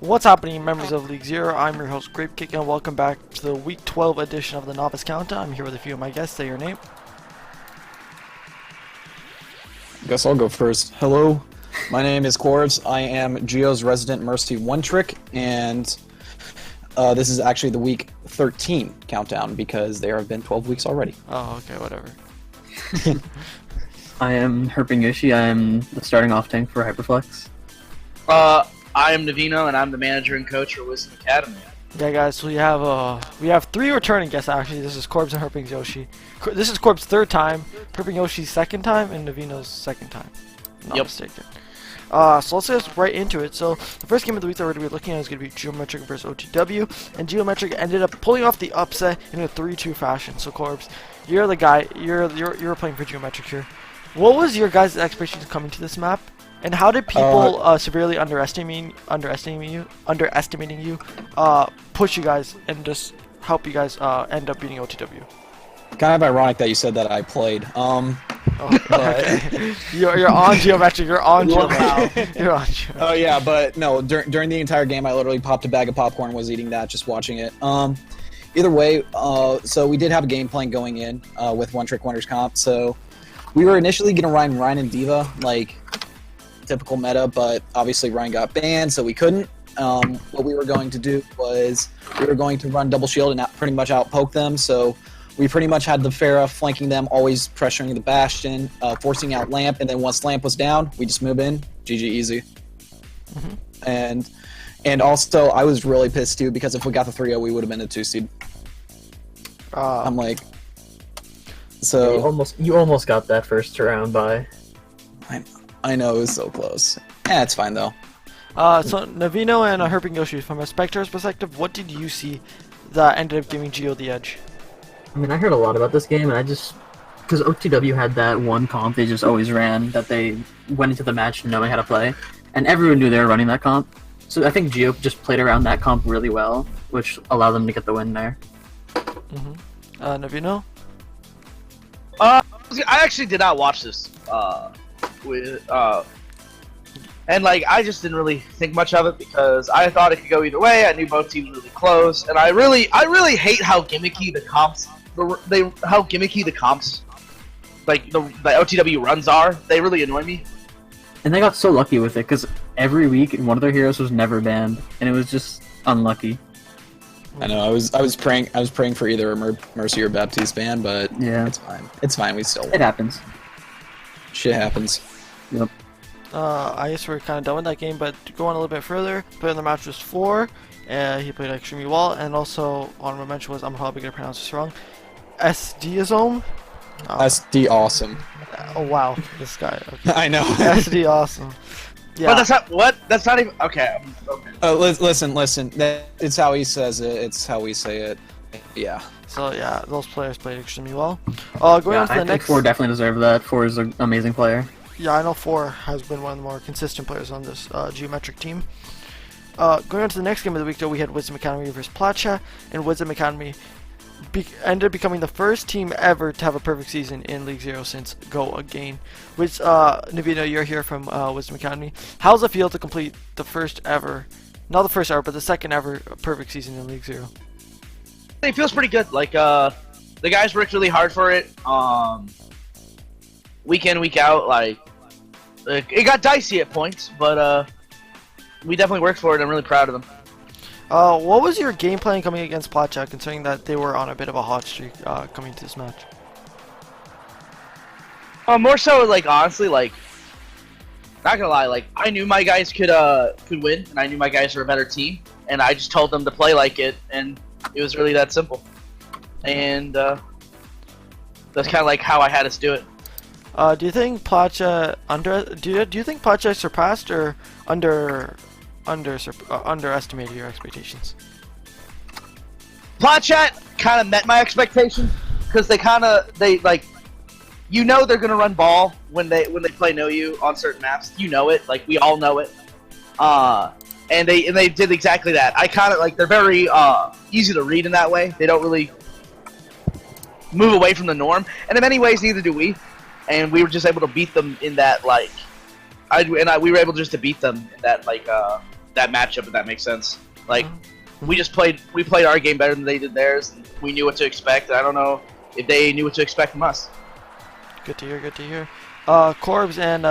What's happening, members of League Zero? I'm your host, Grapekick, and welcome back to the Week 12 edition of the Novice Countdown. I'm here with a few of my guests. Say your name. Guess I'll go first. Hello, my name is Corbs. I am Geo's resident Mercy One Trick, and this is actually the Week 13 countdown because there have been 12 weeks already. Oh, okay, whatever. I am Herping Yoshi. I am the starting off tank for Hyperflex. I am Navino, and I'm the manager and coach for Wisdom Academy. Yeah, guys, so we have three returning guests, actually. This is Corbs and Herping Yoshi. This is Corbs' third time, Herping Yoshi's second time, and Navino's second time. Not mistaken. So let's get right into it. So the first game of the week that we're going to be looking at is going to be Geometric versus OTW, and Geometric ended up pulling off the upset in a 3-2 fashion. So Corbs, you're the guy. You're playing for Geometric here. What was your guys' expectations coming to this map? And how did people severely underestimating you, push you guys and just help you guys end up beating OTW? Kind of ironic that you said that I played. Okay. You're on Geometric. You're on Geometric. You're on Geometric. Oh yeah, but no. During the entire game, I literally popped a bag of popcorn, was eating that, just watching it. Either way, so we did have a game plan going in with One Trick Wonders comp. So we were initially gonna run Ryan and Diva, like typical meta, but obviously Ryan got banned, so we couldn't. What we were going to do was we were going to run double shield and pretty much outpoke them. So we pretty much had the Pharah flanking them, always pressuring the Bastion, forcing out Lamp, and then once Lamp was down, we just move in. GG easy. Mm-hmm. And also, I was really pissed too because if we got the 3-0, we would have been a 2 seed. I'm like, so you almost got that first round by. I know, it was so close. It's fine though. So Navino and Herping Yoshi, from a Spectre's perspective, what did you see that ended up giving Geo the edge? I mean, I heard a lot about this game, and because OTW had that one comp they just always ran, that they went into the match knowing how to play, and everyone knew they were running that comp. So I think Geo just played around that comp really well, which allowed them to get the win there. Navino? I actually did not watch this. And like I just didn't really think much of it because I thought it could go either way. I knew both teams were really close, and I really hate how gimmicky the comps like the OTW runs are. They really annoy me. And they got so lucky with it because every week one of their heroes was never banned, and it was just unlucky. I know. I was praying for either a Mercy or Baptiste ban, but yeah, it's fine. It's fine. We still won. It happens. Shit happens. Yep. I guess we're kind of done with that game, but to go on a little bit further, player in the match was 4. He played extremely well, and also honorable mention was, I'm probably going to pronounce this wrong, SDazome? SD awesome. Oh wow, this guy. Okay. I know. SD awesome. Yeah. But that's not what. That's not even okay. Listen. It's how he says it. It's how we say it. Yeah. So yeah, those players played extremely well. Going on to the next. 4 definitely deserved that. 4 is an amazing player. Yeah, I know 4 has been one of the more consistent players on this Geometric team. Going on to the next game of the week, though, we had Wisdom Academy versus Platcha, and Wisdom Academy ended up becoming the first team ever to have a perfect season in League Zero since Go Again. Which, Navino, you're here from Wisdom Academy. How's it feel to complete the first ever, not the first ever, but the second ever perfect season in League Zero? It feels pretty good. Like the guys worked really hard for it. Week in, week out, like it got dicey at points, but we definitely worked for it. I'm really proud of them. What was your game plan coming against Platcha, considering that they were on a bit of a hot streak coming to this match? More so, like honestly, like not gonna lie, like I knew my guys could win, and I knew my guys were a better team, and I just told them to play like it, and it was really that simple. And that's kind of like how I had us do it. Do you think Platcha do you think Platcha surpassed or underestimated your expectations? Platchat kind of met my expectations because they like, you know, they're gonna run ball when they play Know You on certain maps. You know it, like we all know it. And they did exactly that. I kind of like, they're very easy to read in that way. They don't really move away from the norm, and in many ways neither do we. And we were just able to beat them in that, like, we were able just to beat them in that, like, that matchup, if that makes sense. Like, we played our game better than they did theirs, and we knew what to expect. I don't know if they knew what to expect from us. Good to hear. Good to hear. Corbs and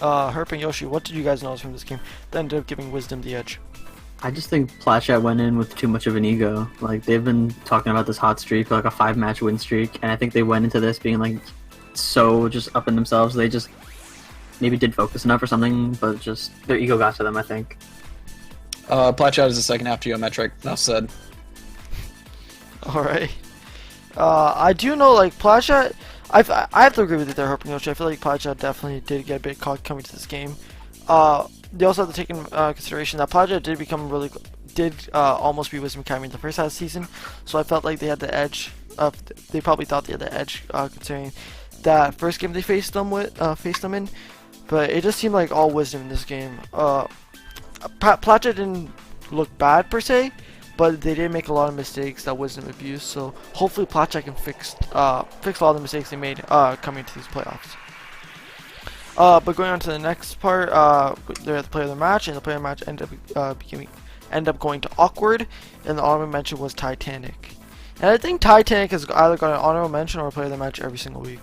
Herp and Yoshi, what did you guys notice from this game that ended up giving Wisdom the edge? I just think Platchat went in with too much of an ego. Like, they've been talking about this hot streak, like a 5-match win streak, and I think they went into this being like so just up in themselves. They just maybe did focus enough or something, but just their ego got to them, I think. Platchat is the second half geometric. Enough said. All right. I do know, like, Platchat, I have to agree with you there, Herp and Yoshi. I feel like Platchat definitely did get a bit caught coming to this game. They also have to take in consideration that Platchat did almost beat Wisdom Academy in the first half of the season, so I felt like they had the edge. They probably thought they had the edge considering that first game they faced them in, but it just seemed like all Wisdom in this game. Platchat didn't look bad per se, but they did make a lot of mistakes that Wisdom abused. So hopefully Platchat can fix all the mistakes they made coming into these playoffs. But going on to the next part, they're at the player of the match, and the player of the match ended up going to Awkward, and the honorable mention was Titanic. And I think Titanic has either got an honorable mention or a player of the match every single week.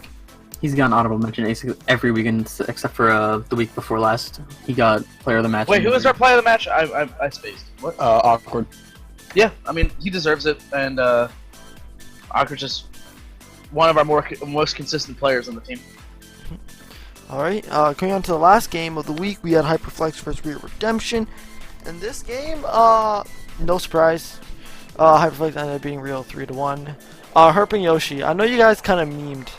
He's got an honorable mention every weekend except for the week before last. He got player of the match. Wait, who was our player of the match? I spaced. What? Awkward. Yeah, I mean, he deserves it, and Awkward's just one of our most consistent players on the team. Alright, going on to the last game of the week, we had Hyperflex vs. Rio Redemption. In this game, no surprise, Hyperflex ended up beating Rio 3-1. Herp and Yoshi, I know you guys kind of memed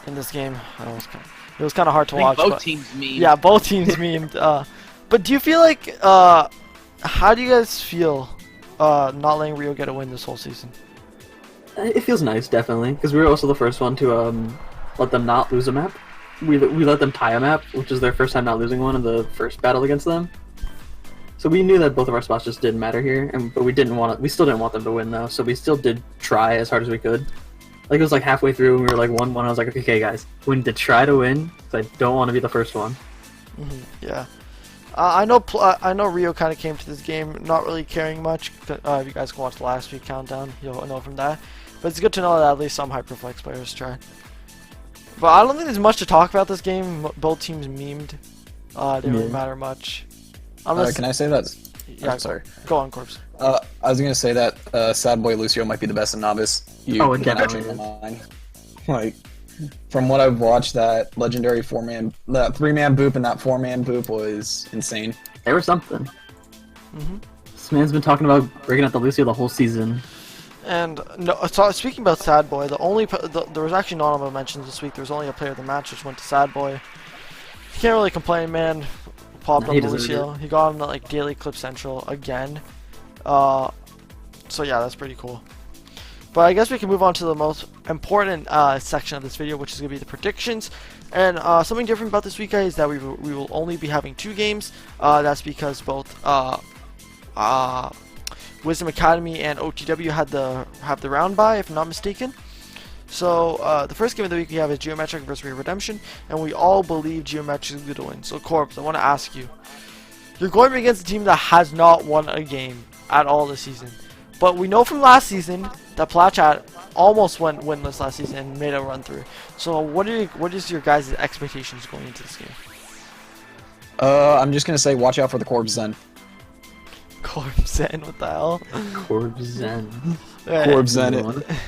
in this game. It was kind of hard to watch. Both teams memed. Yeah, both teams memed. But do you feel like, how do you guys feel not letting Rio get a win this whole season? It feels nice, definitely, because we were also the first one to let them not lose a map. We let them tie a map, which is their first time not losing one in the first battle against them. So we knew that both of our spots just didn't matter here, but we still didn't want them to win though. So we still did try as hard as we could. Like, it was like halfway through, and we were like 1-1. I was like, okay, guys, we need to try to win, because I don't want to be the first one. Yeah. I know Rio kind of came to this game not really caring much. If you guys can watch the last week countdown, you'll know from that. But it's good to know that at least some Hyperflex players tried. But I don't think there's much to talk about this game. Both teams memed. Didn't really matter much. Unless, can I say that? Yeah, sorry. Go on, Corpse. I was gonna say that Sad Boy Lucio might be the best in novice. Definitely. Change my mind. Like, from what I've watched, that legendary 3-man boop and that 4-man boop was insane. They were something. This man's been talking about breaking out the Lucio the whole season. And no, so speaking about Sad Boy, there was actually no honorable mentions this week. There was only a player of the match, which went to Sad Boy. You can't really complain, man. Popped on Lucio. He got him at like Daily Clip Central again. So yeah, that's pretty cool. But I guess we can move on to the most important section of this video, which is going to be the predictions. And something different about this week, guys, is that we will only be having 2 games. That's because both Wisdom Academy and OTW have the round bye, if I'm not mistaken. So the first game of the week we have is Geometric vs. Rio Redemption, and we all believe Geometric is going to win. So Corpse, I want to ask you, you're going against a team that has not won a game at all this season. But we know from last season that Platchat almost went winless last season and made a run through. So what is your guys' expectations going into this game? I'm just gonna say, watch out for the Corb Zen. Corb Zen, what the hell? Corb Zen.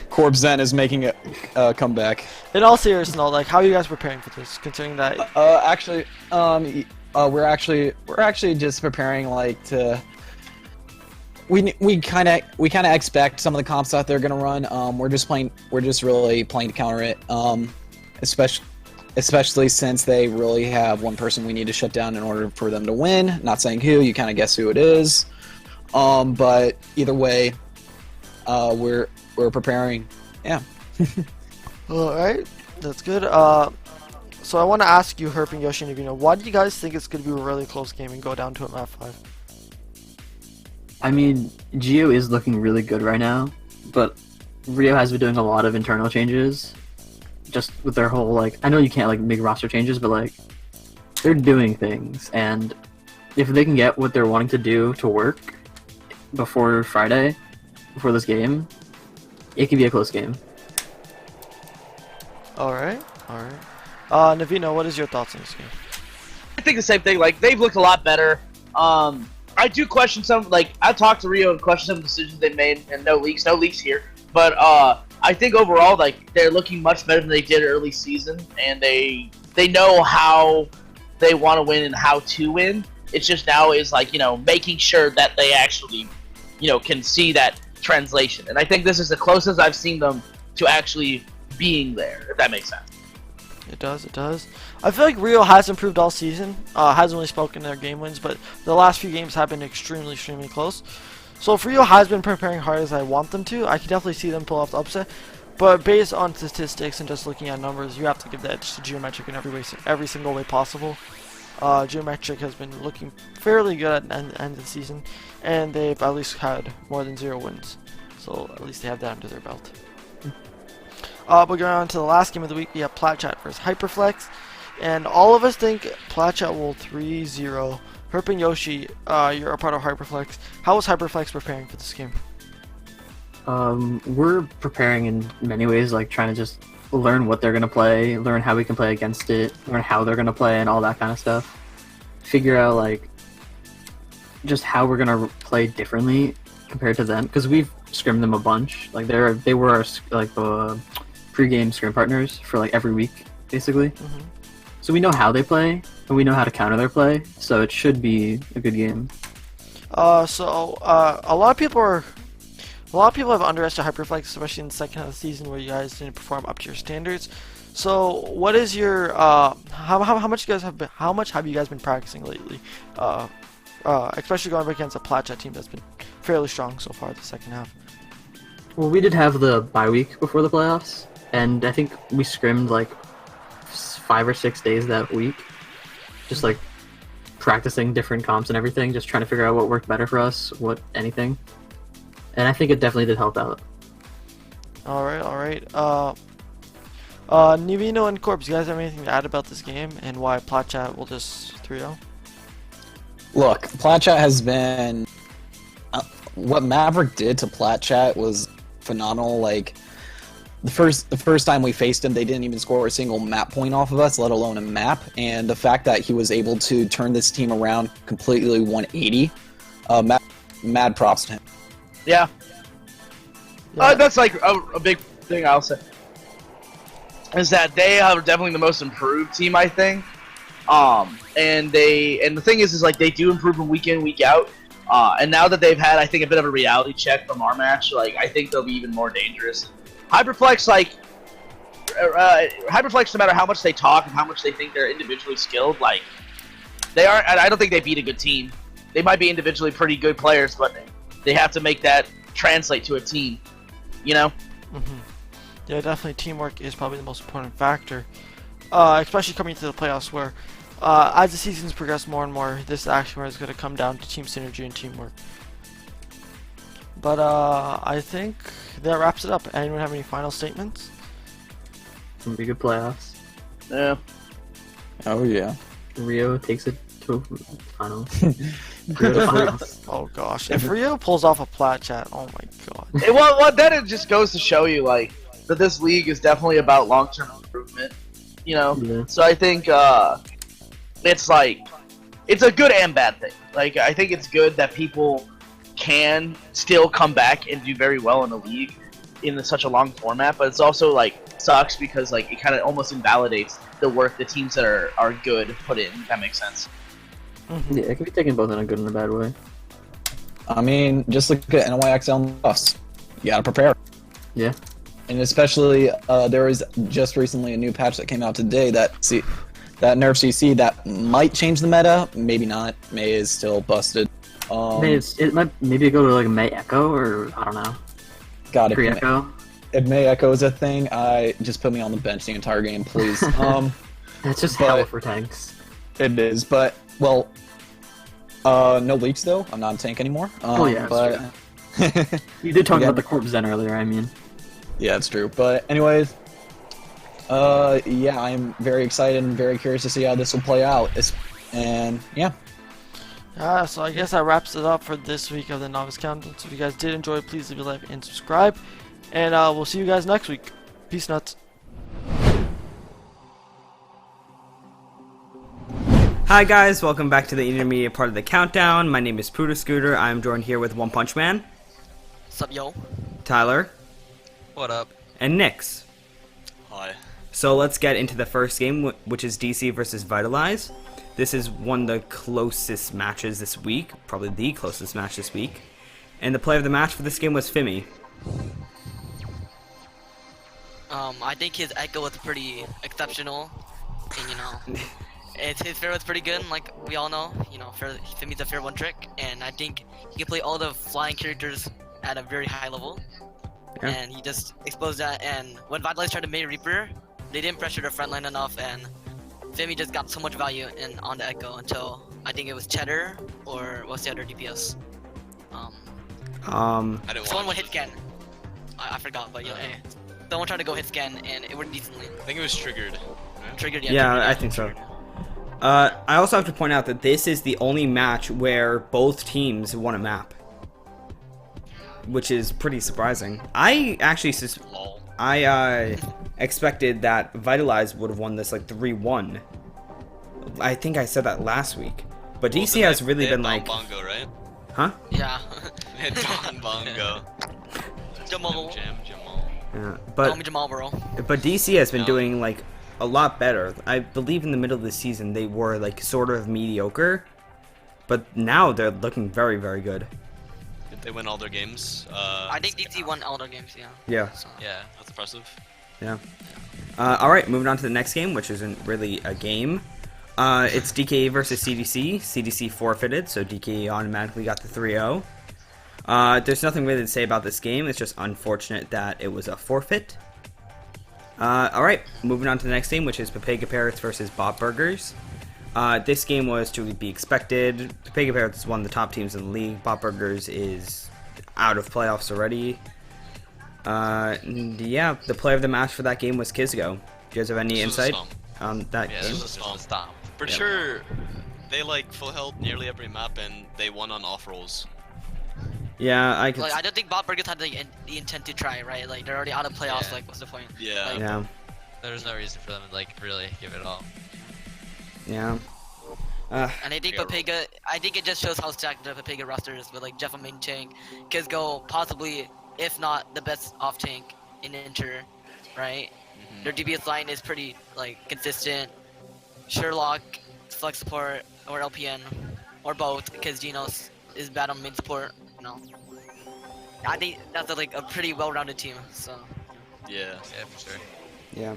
Corb Zen is making a comeback. In all seriousness, though, like, how are you guys preparing for this? Considering that, we're actually just preparing, like, to. We kind of expect some of the comps that they're gonna run. We're just really playing to counter it. Especially since they really have one person we need to shut down in order for them to win. Not saying who, you kind of guess who it is. But either way, we're preparing. Yeah. all right, that's good. So I want to ask you, Herp and Yoshi and Navino, why do you guys think it's going to be a really close game and go down to a map 5? I mean, Geo is looking really good right now, but Rio has been doing a lot of internal changes. Just with their whole, like, I know you can't, like, make roster changes, but, like, they're doing things, and if they can get what they're wanting to do to work before Friday, before this game, it could be a close game. Alright. Navino, what is your thoughts on this game? I think the same thing. Like, they've looked a lot better. I do question some. Like, I talked to Rio and questioned some of the decisions they made, and no leaks here. But I think overall, like, they're looking much better than they did early season, and they know how they want to win and how to win. It's just now is like, making sure that they actually, can see that translation. And I think this is the closest I've seen them to actually being there, if that makes sense. It does. I feel like Rio has improved all season. Hasn't really spoken their game wins, but the last few games have been extremely close. So if Rio has been preparing hard as I want them to, I can definitely see them pull off the upset. But based on statistics and just looking at numbers, you have to give the edge to Geometric in every single way possible. Geometric has been looking fairly good at the end of the season, and they've at least had more than 0 wins. So at least they have that under their belt. But going on to the last game of the week, we have Platchat versus Hyperflex, and all of us think Platchat will 3-0. Herping Yoshi, you're a part of Hyperflex. How is Hyperflex preparing for this game? We're preparing in many ways, like trying to just learn what they're gonna play, learn how we can play against it, learn how they're gonna play, and all that kind of stuff. Figure out like just how we're gonna play differently compared to them, because we've scrimmed them a bunch. Like they were our pre-game scrim partners for like every week, basically. Mm-hmm. So we know how they play, and we know how to counter their play. So it should be a good game. A lot of people have underestimated Hyperflex, especially in the second half of the season where you guys didn't perform up to your standards. So, what is your how much have you guys been practicing lately? Especially going up against a Platchat team that's been fairly strong so far the second half. Well, we did have the bye week before the playoffs, and I think we scrimmed like 5 or 6 days that week, just like practicing different comps and everything, just trying to figure out what worked better for us, anything. And I think it definitely did help out. Alright. Nivino and Corpse, you guys have anything to add about this game and why Platchat will just 3-0? Look, Platchat has been... what Maverick did to Platchat was phenomenal. Like, the first time we faced him, they didn't even score a single map point off of us, let alone a map. And the fact that he was able to turn this team around completely 180, mad props to him. Yeah. That's like a big thing I'll say. Is that they are definitely the most improved team, I think. And the thing is like they do improve from week in, week out. And now that they've had, I think, a bit of a reality check from our match, like I think they'll be even more dangerous. Hyperflex, no matter how much they talk and how much they think they're individually skilled, like they aren't. I don't think they beat a good team. They might be individually pretty good players, but they have to make that translate to a team. Mm-hmm. Yeah, definitely teamwork is probably the most important factor, especially coming to the playoffs where, as the seasons progress more and more, this actually is going to come down to team synergy and teamwork. But I think that wraps it up. Anyone have any final statements? It's gonna be good playoffs. Yeah. Oh yeah. Rio takes it to finals. Rio to finals. Oh gosh, if Rio pulls off a Platchat, oh my god. Well, then it just goes to show you like that this league is definitely about long-term improvement. Yeah. So I think it's like it's a good and bad thing. Like I think it's good that people can still come back and do very well in the league in such a long format, but it's also like sucks because like it kind of almost invalidates the work the teams that are good put in. If that makes sense. Mm-hmm. Yeah, it can be taken both in a good and a bad way. I mean, just look at NYXL and buffs. You gotta prepare. Yeah. And especially, there was just recently a new patch that came out today that nerfs CC that might change the meta, maybe not. May is still busted. It might maybe go to like May Echo or I don't know. God, Pre-Echo. if May Echo is a thing, just put me on the bench the entire game, please. That's just but- hell for tanks. It is, but well, no leaks though. I'm not a tank anymore. Oh, yeah, that's but You did talk Again- about the Corp Zen earlier, I mean. yeah, it's true. But anyways, yeah, I'm very excited and very curious to see how this will play out. And yeah. So I guess that wraps it up for this week of the Novice Countdown. So if you guys did enjoy, please leave a like and subscribe. And we'll see you guys next week. Peace nuts. Hi guys, welcome back to the intermediate part of the countdown. My name is Pruda Scooter. I'm joined here with One Punch Man, Sup, yo? Tyler, What up? and Nix. Hi. So let's get into the first game, which is DC versus Vitalize. This is one of the closest matches this week, probably the closest match this week. And the player of the match for this game was Fimi. I think his echo was pretty exceptional, and his fair was pretty good. Like we all know, Fimi's a fair one trick, and I think he can play all the flying characters at a very high level. Yeah. And he just exposed that. And when Vitalize tried to May Reaper, they didn't pressure the front line enough, and Fimi just got so much value on the echo until I think it was Cheddar or what's the other DPS? I didn't Someone watch went hit scan. I forgot, but someone tried to go hit scan and it worked decently. I think it was triggered. Right? Triggered, Yeah, triggered, I think so. I also have to point out that this is the only match where both teams won a map, which is pretty surprising. I actually Lol. expected that Vitalize would have won this like 3-1. I think I said that last week. But Well, DC they- has really they had been like, Don Bongo, right? huh? Yeah. They had Don Bongo. Jamal. Jamal. Yeah. Call me Jamal, bro. But DC has been No. doing like a lot better. I believe in the middle of the season they were like sort of mediocre, but now they're looking very, very good. Did they win all their games? I think DC won all their games, yeah. Yeah. So. Yeah, that's impressive. Yeah. All right, moving on to the next game, which isn't really a game. It's DKE versus CDC. CDC forfeited, so DKE automatically got the 3-0. There's nothing really to say about this game. It's just unfortunate that it was a forfeit. All right, moving on to the next game, which is Pepega Parrots versus Bob Burgers. This game was to be expected. Pepega Parrots is one of the top teams in the league. Bob Burgers is out of playoffs already. Yeah, the player of the match for that game was Kizgo. Do you guys have any This was a insight stomp. on that Yeah, game? this was a stomp. Pretty Yeah. sure they like full held nearly every map and they won on off rolls. Yeah, I could. Like, I don't think Bob Burgers had the intent to try, right? Like, they're already out of playoffs, Yeah. like, what's the point? Yeah. Yeah, There's no reason for them to like really give it all. yeah. And I think Yeah. Pepega, I think it just shows how stacked the Pepega roster is with, like, Jeff main tank, Kizgo, possibly, if not the best off tank in Inter, right? Their DPS line is pretty, like, consistent. Sherlock, flex support, or LPN, or both, because Genos is bad on mid support, I think that's like a pretty well-rounded team, so. Yeah. Yeah, for sure. Yeah.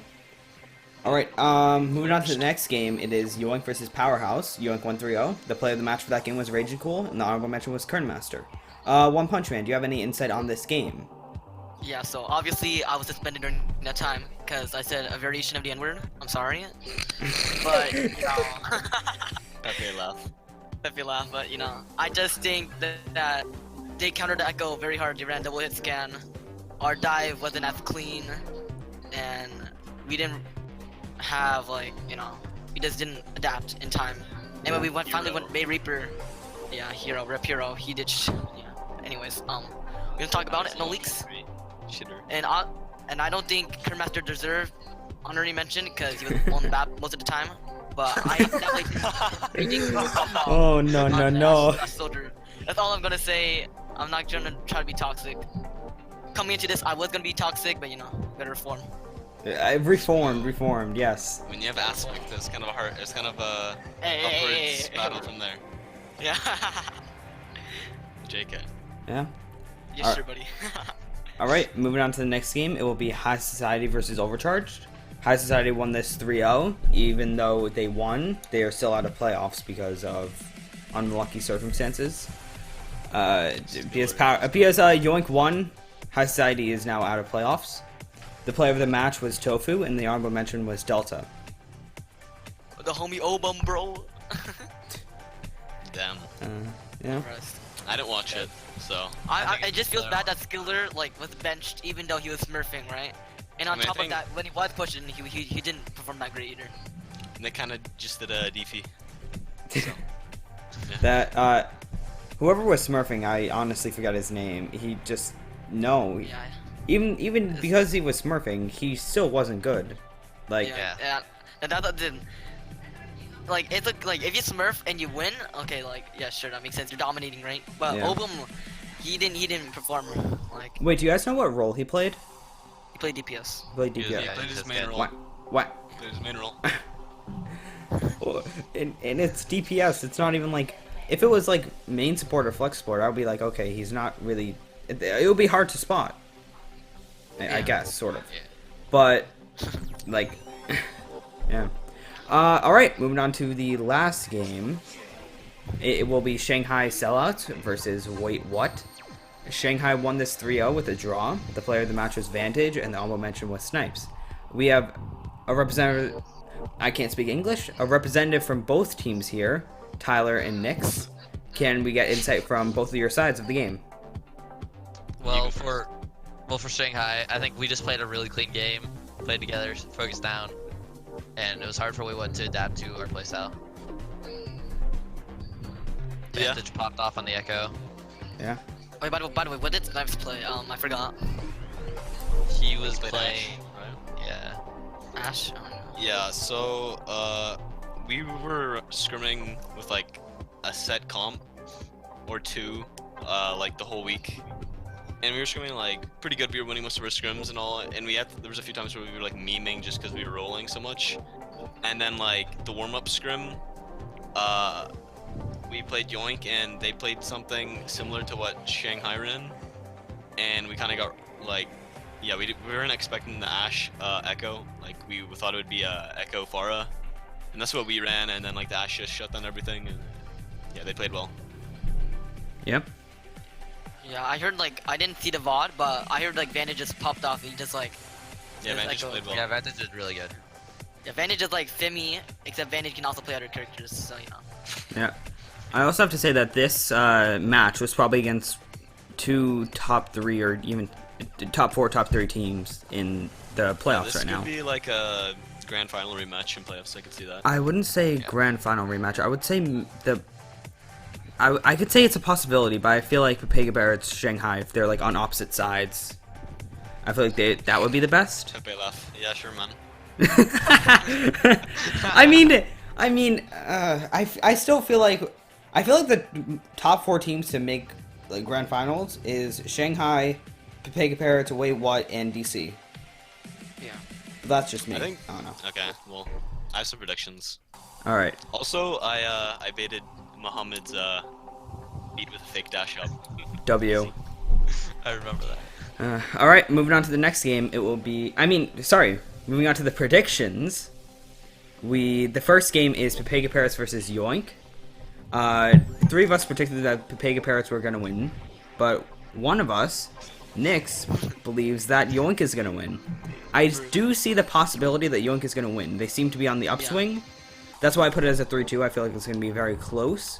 Alright, moving on to the next game, it is Yoink versus Powerhouse. Yoink won 3-0. The player of the match for that game was Raging Cool, and the honorable mention was Kernmaster. One Punch Man, do you have any insight on this game? Yeah, so obviously I was suspended during that time because I said a variation of the N-word. I'm sorry. But, Okay, laugh. if you laugh, but I just think that they countered the Echo very hard. They ran double hit scan. Our dive wasn't as clean, and we didn't have we just didn't adapt in time. And when we finally went May Reaper, yeah, hero, rep hero, he did. Anyways, we don't talk about it. No leaks. Shitter. And I don't think Kernmaster deserved honorary mention because he was on the map most of the time. But I definitely think Oh, no. That's all I'm gonna say. I'm not gonna try to be toxic. Coming into this, I was gonna be toxic, but better reform. Reformed, yes. When you have aspect, it's kind of a hard. It's kind of a Hey. upwards battle from there. Yeah. JK. Yeah. Yes, sure, buddy. Alright, moving on to the next game, it will be High Society versus Overcharged. High Society won this 3-0. Even though they won, they are still out of playoffs because of unlucky circumstances. Because Yoink won, High Society is now out of playoffs. The player of the match was Tofu, and the honorable mention was Delta. The homie Obum, bro. Damn. Yeah. I didn't watch it, so. It just feels bad that Skiller was benched even though he was smurfing, right? And on I mean, I top of think- that, when he was pushing, he didn't perform that great either. And they kind of just did a DP. That whoever was smurfing, I honestly forgot his name. He just Yeah. even because he was smurfing, he still wasn't good. Like Yeah. And that didn't. Like it's like if you smurf and you win, okay, like yeah, sure, that makes sense. You're dominating, right? But Yeah. Obum, he didn't perform. Like wait, do you guys know what role he played? he played DPS. He played He DPS. played his that's main good. role. What? He played his main role. And it's DPS. It's not even like if it was like main support or flex support, I would be like, okay, he's not really. It would be hard to spot. I guess, sort of. Yeah. But like, yeah. All right, moving on to the last game. It will be Shanghai Sellouts versus Wait What. Shanghai won this 3-0 with a draw. The player of the match was Vantage, and the honorable mention was Snipes. We have a representative. I can't speak English. A representative from both teams here, Tyler and Nix. Can we get insight from both of your sides of the game? Well, for Shanghai, I think we just played a really clean game, played together, focused down, and it was hard for Wait to adapt to our playstyle. Yeah. Vantage popped off on the Echo. Yeah. Wait, by the way, what did Snipes play? I forgot. He was Played playing, Ash, right? yeah. Ash. Yeah, so we were scrimming with like a set comp or two, like the whole week, and we were scrimming like pretty good. We were winning most of our scrims and all, and there was a few times where we were like memeing just because we were rolling so much, and then like the warm-up scrim, we played Yoink and they played something similar to what Shanghai ran, and we kind of got like. Yeah, we weren't expecting the Ash Echo. Like we thought it would be Echo Pharah, and that's what we ran. And then like the Ash just shut down everything. And yeah, they played well. Yep. Yeah, I heard like I didn't see the VOD, but I heard like Vantage just popped off. And he just like Yeah, Just Vantage Echo. played well. Yeah, Vantage did really good. yeah, Vantage is like Fimi, except Vantage can also play other characters. So you know. Yeah. I also have to say that this match was probably against two top 3 or even top 4, top 3 teams in the playoffs This right could now. be like a grand final rematch in playoffs. I could see that. I wouldn't say grand final rematch. I would say I could say it's a possibility, but I feel like Pepega Barrett's Shanghai, if they're like on opposite sides, I feel like that would be the best. Pepe laugh. Yeah, sure, man. I still feel like the top 4 teams to make like grand finals is Shanghai, Pepega Barrett's, Wait What, and DC. Yeah. But that's just me. I think. I don't know. Okay, well, I have some predictions. All right. Also, I baited Muhammad's beat with a fake dash up. W. I remember that. All right, moving on to the next game. It will be. Moving on to the predictions. The first game is Pepega Parrots versus Yoink. 3 of us predicted that Pepega Parrots were gonna win, but one of us, Nix, believes that Yoink is gonna win. I do see the possibility that Yoink is gonna win. They seem to be on the upswing. That's why I put it as a 3-2. I feel like it's gonna be very close,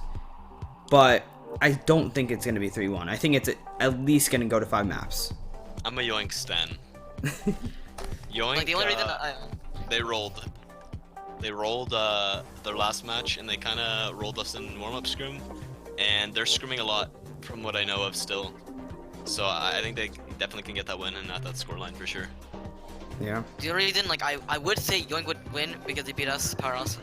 but I don't think it's gonna be 3-1. I think it's at least gonna go to 5 maps. I'm a Yoink stan. Yoink. Like the only reason They rolled their last match, and they kind of rolled us in warm-up scrim, and they're scrimming a lot from what I know of still. So I think they definitely can get that win and at that scoreline for sure. Yeah. the only reason like I would say Yoink would win because they beat us Powerhouse,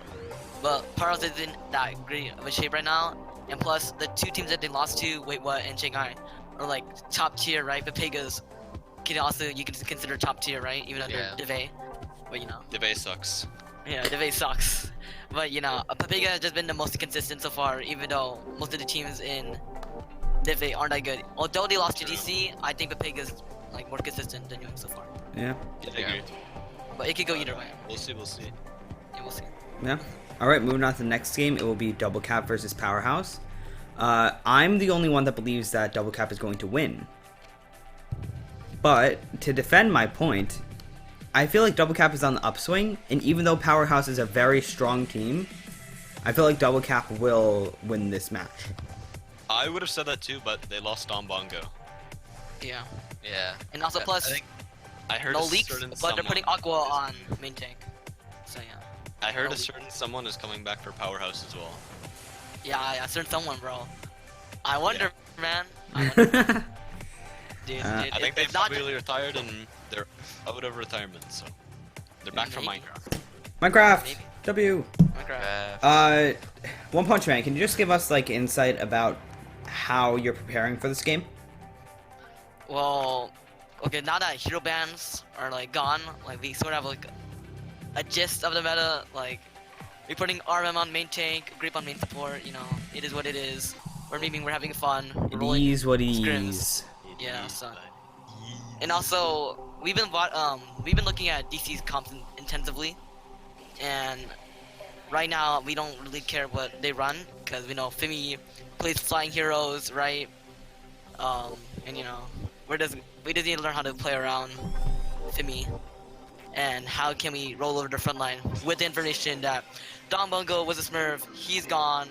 but Powerhouse isn't that great of a shape right now, and plus the 2 teams that they lost to, Wait What and Shanghai, are like top tier, right? But Pega's you can consider top tier, right? Even under Yeah. Devay, but you know. The base sucks. Yeah, Devay sucks. But you know, Pepega has just been the most consistent so far, even though most of the teams in Devay aren't that good. Although they lost to DC, I think Pepega's like more consistent than Yoink so far. Yeah. Yeah, I agree. But it could go either way. We'll see. We'll see. Yeah, we'll see. Yeah. All right, moving on to the next game. It will be Double Cap versus Powerhouse. I'm the only one that believes that Double Cap is going to win. But to defend my point, I feel like Double Cap is on the upswing, and even though Powerhouse is a very strong team, I feel like Double Cap will win this match. I would have said that too, but they lost Don Bongo. Yeah. Yeah. And also I plus think I heard no a leaks, certain but they're putting Aqua on main tank. So yeah. I heard no a certain someone is coming back for Powerhouse as well. Yeah, I turned someone, bro. I wonder, man. I wonder. Dude, I think they it's not probably retired and they're out of retirement, so they're back from Maybe. Minecraft. Minecraft. Maybe. W. Minecraft. One Punch Man. Can you just give us like insight about how you're preparing for this game? Well, okay, now that hero bans are like gone, like we sort of have like a gist of the meta. Like we're putting RM on main tank, Grip on main support. You know, it is what it is. We're memeing, we're having fun. We're It rolling is what it scrims. is. Yeah, so. And also, we've been looking at DC's comps intensively, and right now we don't really care what they run because we know Fimi plays flying heroes, right? And you know, we just need to learn how to play around Fimi, and how can we roll over the front line with the information that Don Bungo was a Smurf, he's gone.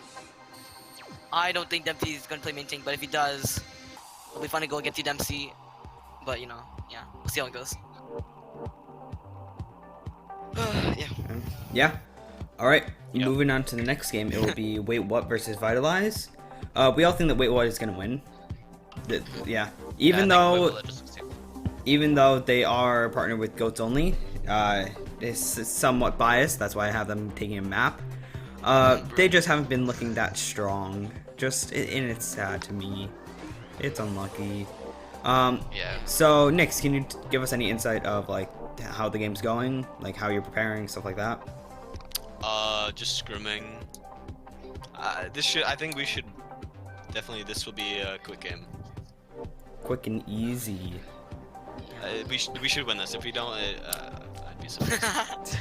I don't think Dempsey's gonna play main tank, but if he does, it'll be fun to go against Dempsey. But you know, yeah, we'll see how it goes. Yeah. Yeah. All right. Yep. Moving on to the next game, it will be Wait What versus Vitalize. We all think that Wait What is gonna win. Yeah. Even though they are partnered with Goats Only, it's somewhat biased. That's why I have them taking a map. They just haven't been looking that strong. And it's sad to me. It's unlucky. Yeah. So, Nix, can you give us any insight of like how the game's going, like how you're preparing, stuff like that? Just scrimming. I think we should definitely. This will be a quick game. Quick and easy. We should win this. If we don't, I'd be surprised.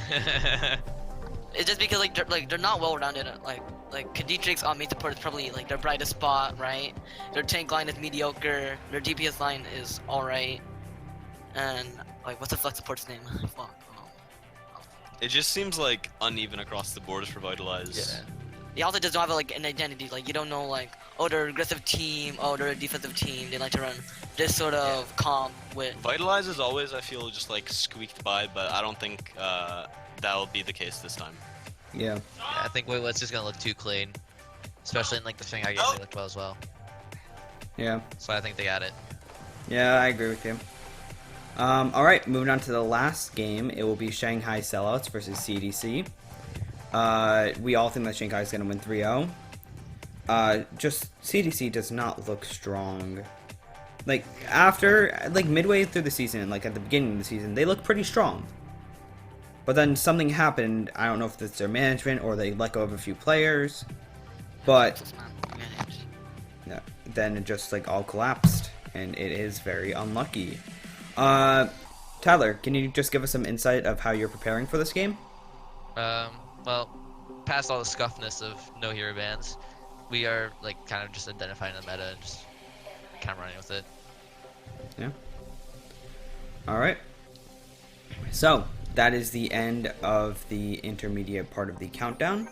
It's just because they're not well rounded. Like Kha'Zix on main support is probably like their brightest spot, right? Their tank line is mediocre. Their DPS line is alright. And like, what's the flex support's name? Fuck. It just seems like uneven across the board for Vitalize. Yeah. They also just don't have like an identity. Like you don't know like, oh, they're an aggressive team. Oh, they're a defensive team. They like to run this sort of comp with. Vitalize is always, I feel, just like squeaked by, but I don't think that'll be the case this time. Yeah. Yeah, I think Wait What's just gonna look too clean, especially in like the Shanghai game. They looked well as well, Yeah. so I think they got it. Yeah, I agree with you. Alright, moving on to the last game. It will be Shanghai Sellouts versus CDC. We all think that Shanghai is going to win 3-0. Just CDC does not look strong. Like, midway through the season, like at the beginning of the season, they look pretty strong. But then something happened. I don't know if it's their management or they let go of a few players. But yeah, then it just like all collapsed. And it is very unlucky. Tyler, can you just give us some insight of how you're preparing for this game? Well, past all the scuffness of no hero bans, we are like kind of just identifying the meta and just kind of running with it. Yeah. Alright. So, that is the end of the intermediate part of the countdown.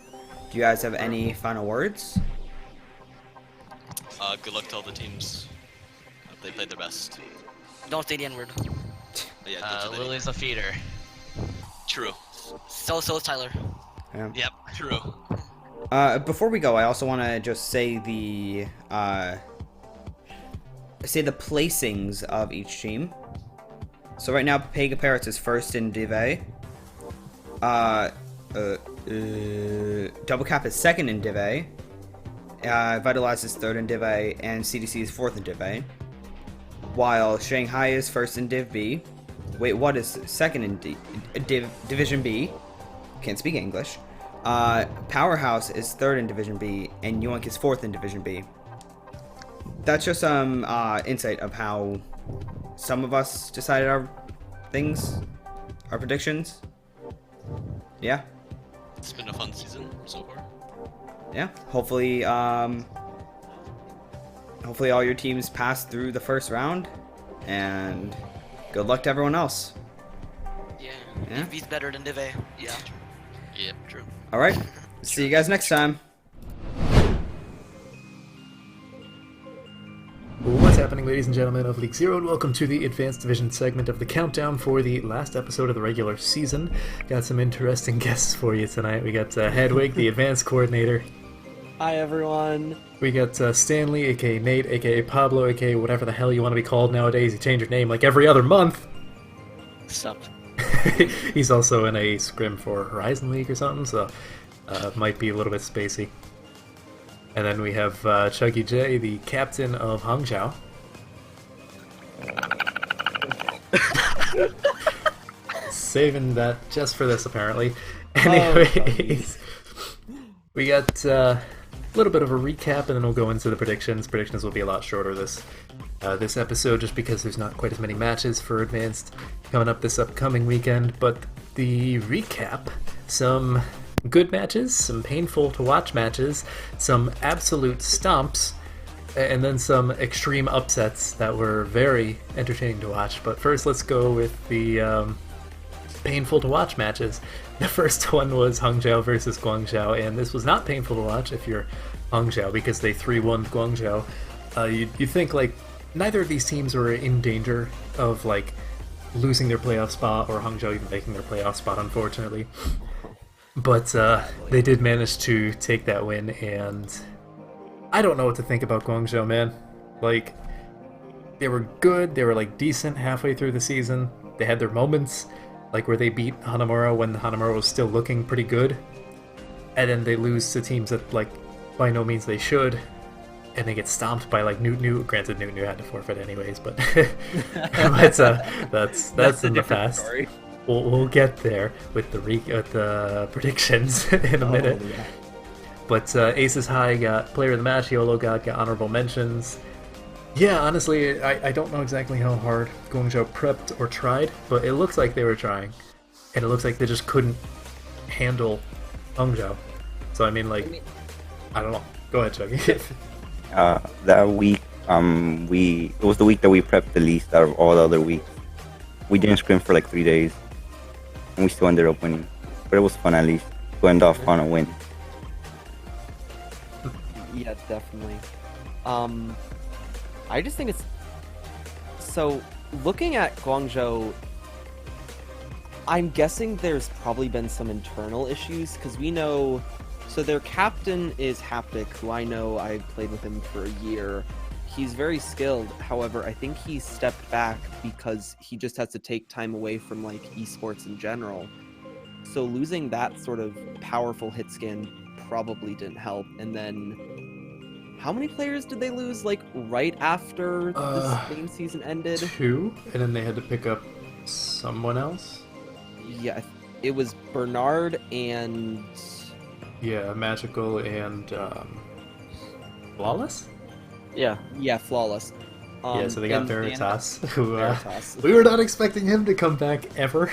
Do you guys have any final words? Good luck to all the teams. Hope they played their best. Don't say the N-word. But yeah, don't do that. Lily's a feeder. True. So is Tyler. Yeah. Yep. True. Before we go, I also want to just say the placings of each team. So right now, Papega Parrots is first in Div A. Double Cap is second in Div A. Vitalize is third in Div A, and CDC is fourth in Div A. While Shanghai is first in Div B. Wait, what is second in Division B? Can't speak English. Powerhouse is third in Division B, and Yoink is fourth in Division B. That's just some insight of how some of us decided our predictions. Yeah. It's been a fun season so far. Yeah. Hopefully all your teams pass through the first round, and good luck to everyone else. Yeah. Yeah. He's better than Div A. Yeah. Yep. True. All right. See you guys next time. What's happening, ladies and gentlemen of League Zero, and welcome to the Advanced Division segment of the countdown for the last episode of the regular season. Got some interesting guests for you tonight. We got Hedwig, the Advanced Coordinator. Hi, everyone. We got Stanley, aka Nate, aka Pablo, aka whatever the hell you want to be called nowadays. You change your name like every other month. Sup? He's also in a scrim for Horizon League or something, so might be a little bit spacey. And then we have Chuggy J, the captain of Hangzhou. Saving that just for this, apparently. Anyways, we got a little bit of a recap, and then we'll go into the predictions. Predictions will be a lot shorter this episode, just because there's not quite as many matches for Advanced coming up this upcoming weekend. But the recap, some good matches, some painful to watch matches, some absolute stomps, and then some extreme upsets that were very entertaining to watch. But first, let's go with the painful to watch matches. The first one was Hangzhou versus Guangzhou, and this was not painful to watch if you're Hangzhou, because they 3-1 Guangzhou. You think like neither of these teams were in danger of like losing their playoff spot, or Hangzhou even making their playoff spot, unfortunately. But they did manage to take that win, and I don't know what to think about Guangzhou, man. Like, they were good, they were like decent halfway through the season. They had their moments, like where they beat Hanamura when Hanamura was still looking pretty good, and then they lose to teams that like by no means they should, and they get stomped by like Newt. Granted, Newt had to forfeit anyways, but that's in the past. Story. We'll get there with the predictions in a minute. Yeah. But Aces High got player of the match. YOLO got honorable mentions. Yeah, honestly, I don't know exactly how hard Guangzhou prepped or tried, but it looks like they were trying, and it looks like they just couldn't handle Hangzhou. So I mean, like, I don't know. Go ahead, Chuggy. That week, it was the week that we prepped the least out of all the other weeks. We didn't scrim for like 3 days, and we still ended up winning. But it was fun at least to end off on a win. Yeah, definitely. I just think it's so. Looking at Guangzhou, I'm guessing there's probably been some internal issues, because we know. So their captain is Haptic, who I know. I played with him for a year. He's very skilled. However, I think he stepped back because he just has to take time away from like esports in general. So losing that sort of powerful hit scan probably didn't help. And then, how many players did they lose like right after this main season ended? 2, and then they had to pick up someone else. Yeah, it was Bernard and Yeah, Magical and Flawless. Yeah, Flawless. Yeah, so they got and Veritas, who Veritas. we were not expecting him to come back ever.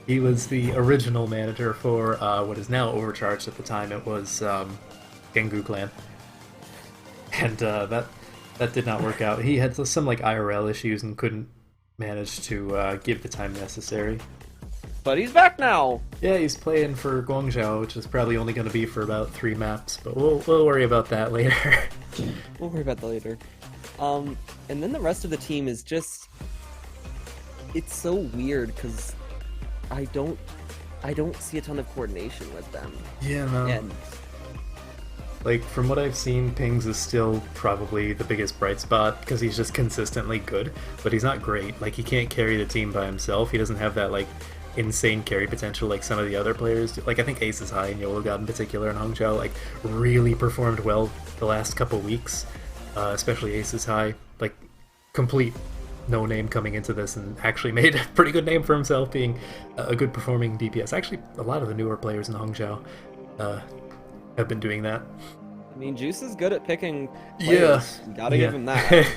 He was the original manager for what is now Overcharged. At the time, it was Gengu Clan, and that did not work out. He had some like IRL issues and couldn't manage to give the time necessary. But he's back now. Yeah, he's playing for Guangzhou, which is probably only going to be for about 3 maps, but we'll worry about that later. We'll worry about that later. And then the rest of the team is just, it's so weird because I don't see a ton of coordination with them. Yeah, no. And like, from what I've seen, Pings is still probably the biggest bright spot because he's just consistently good, but he's not great. Like, he can't carry the team by himself. He doesn't have that, like, insane carry potential like some of the other players do. Like, I think Aces High and YOLO God in particular and Hangzhou, like, really performed well the last couple weeks, especially Aces High. Like, complete no-name coming into this and actually made a pretty good name for himself being a good performing DPS. Actually, a lot of the newer players in Hangzhou have been doing that. I mean, Juice is good at picking players. Yeah. You gotta give him that.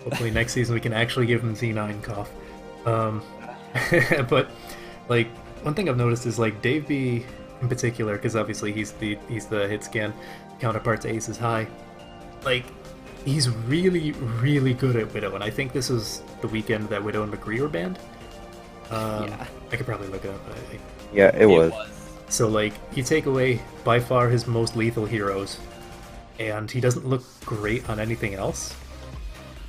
Hopefully next season we can actually give him Z9 cough. But like, one thing I've noticed is like Dave B in particular, because obviously he's the hit scan counterpart to Aces High. Like, he's really, really good at Widow, and I think this was the weekend that Widow and McCree were banned. Yeah. I could probably look it up. Yeah, it was. So like, you take away by far his most lethal heroes, and he doesn't look great on anything else.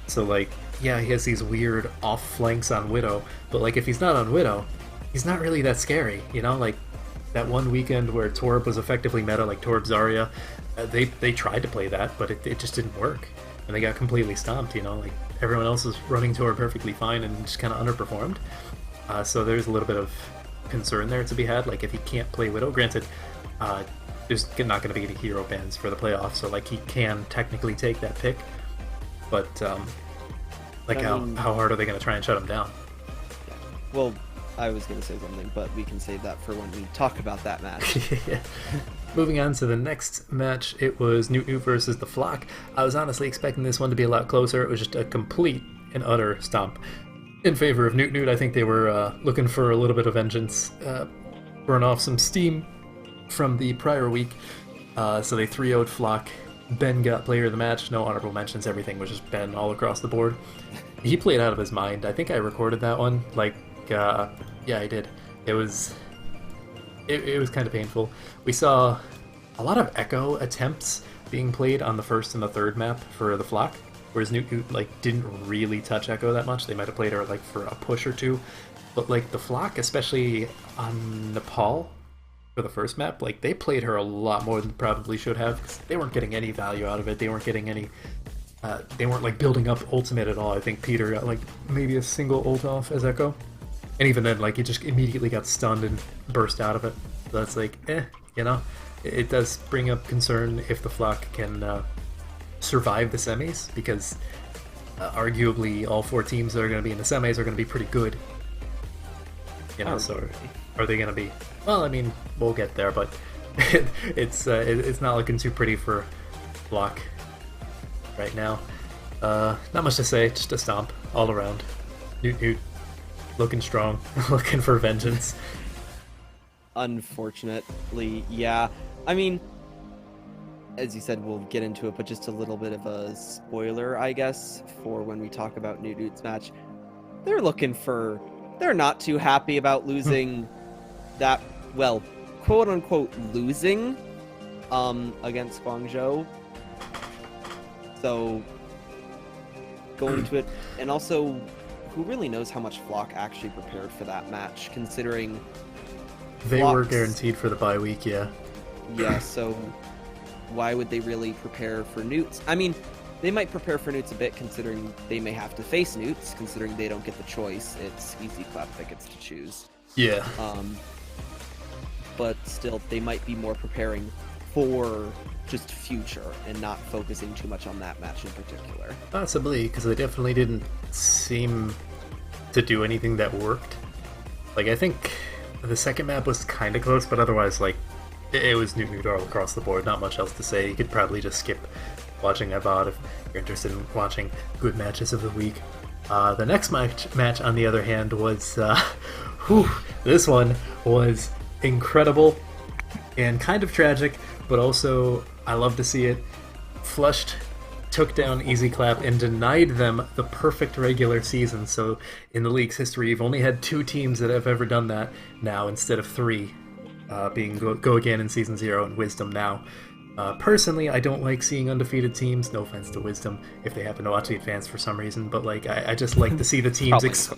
So like, yeah, he has these weird off flanks on Widow, but like if he's not on Widow, he's not really that scary, you know? Like, that one weekend where Torb was effectively meta, like Torb Zarya, they tried to play that, but it just didn't work. And they got completely stomped, you know? Like, everyone else was running Torb perfectly fine and just kind of underperformed. So there's a little bit of concern there to be had. Like, if he can't play Widow, granted, there's not going to be any hero bans for the playoffs, so, like, he can technically take that pick. But, like, how hard are they going to try and shut him down? Well, I was going to say something, but we can save that for when we talk about that match. Yeah. Moving on to the next match, it was Newt versus the Flock. I was honestly expecting this one to be a lot closer. It was just a complete and utter stomp in favor of Newt. I think they were looking for a little bit of vengeance, burn off some steam from the prior week. So they 3-0'd Flock. Ben got player of the match. No honorable mentions. Everything was just Ben all across the board. He played out of his mind. I think I recorded that one. Like, yeah, I did. It was kind of painful. We saw a lot of echo attempts being played on the first and the third map for the Flock, whereas Newt like didn't really touch echo that much. They might have played her like for a push or two, but like the Flock, especially on Nepal for the first map, like they played her a lot more than probably should have, because they weren't getting any value out of it. They weren't getting any. They weren't like building up ultimate at all. I think Peter got like maybe a single ult off as echo. And even then, like, he just immediately got stunned and burst out of it. So that's like, you know? It does bring up concern if the Flock can survive the semis, because arguably all 4 teams that are going to be in the semis are going to be pretty good. You know, so are they going to be... Well, I mean, we'll get there, but it's not looking too pretty for Flock right now. Not much to say, just a stomp all around. Newt. Looking strong, looking for vengeance. Unfortunately, yeah. I mean, as you said, we'll get into it, but just a little bit of a spoiler, I guess, for when we talk about Newt's match. They're not too happy about losing that, well, quote-unquote losing against Guangzhou. So, going to it, and also... Who really knows how much Flock actually prepared for that match, considering... They were guaranteed for the bye week, yeah. Yeah, so why would they really prepare for Newts? I mean, they might prepare for Newts a bit, considering they may have to face Newts, considering they don't get the choice. It's Easy Clap that gets to choose. Yeah. But still, they might be more preparing for just future and not focusing too much on that match in particular. Possibly, because they definitely didn't seem to do anything that worked. Like, I think the second map was kind of close, but otherwise, like, it was Newt all across the board. Not much else to say. You could probably just skip watching that VOD if you're interested in watching good matches of the week. The next match, on the other hand, was... this one was incredible and kind of tragic, but also I love to see it. Flushed took down Easy Clap and denied them the perfect regular season. So in the league's history, you've only had 2 teams that have ever done that now instead of 3, being Go Again in Season 0 and Wisdom now. Personally, I don't like seeing undefeated teams. No offense to Wisdom if they happen to watch the advance for some reason, but like I just like to see the teams.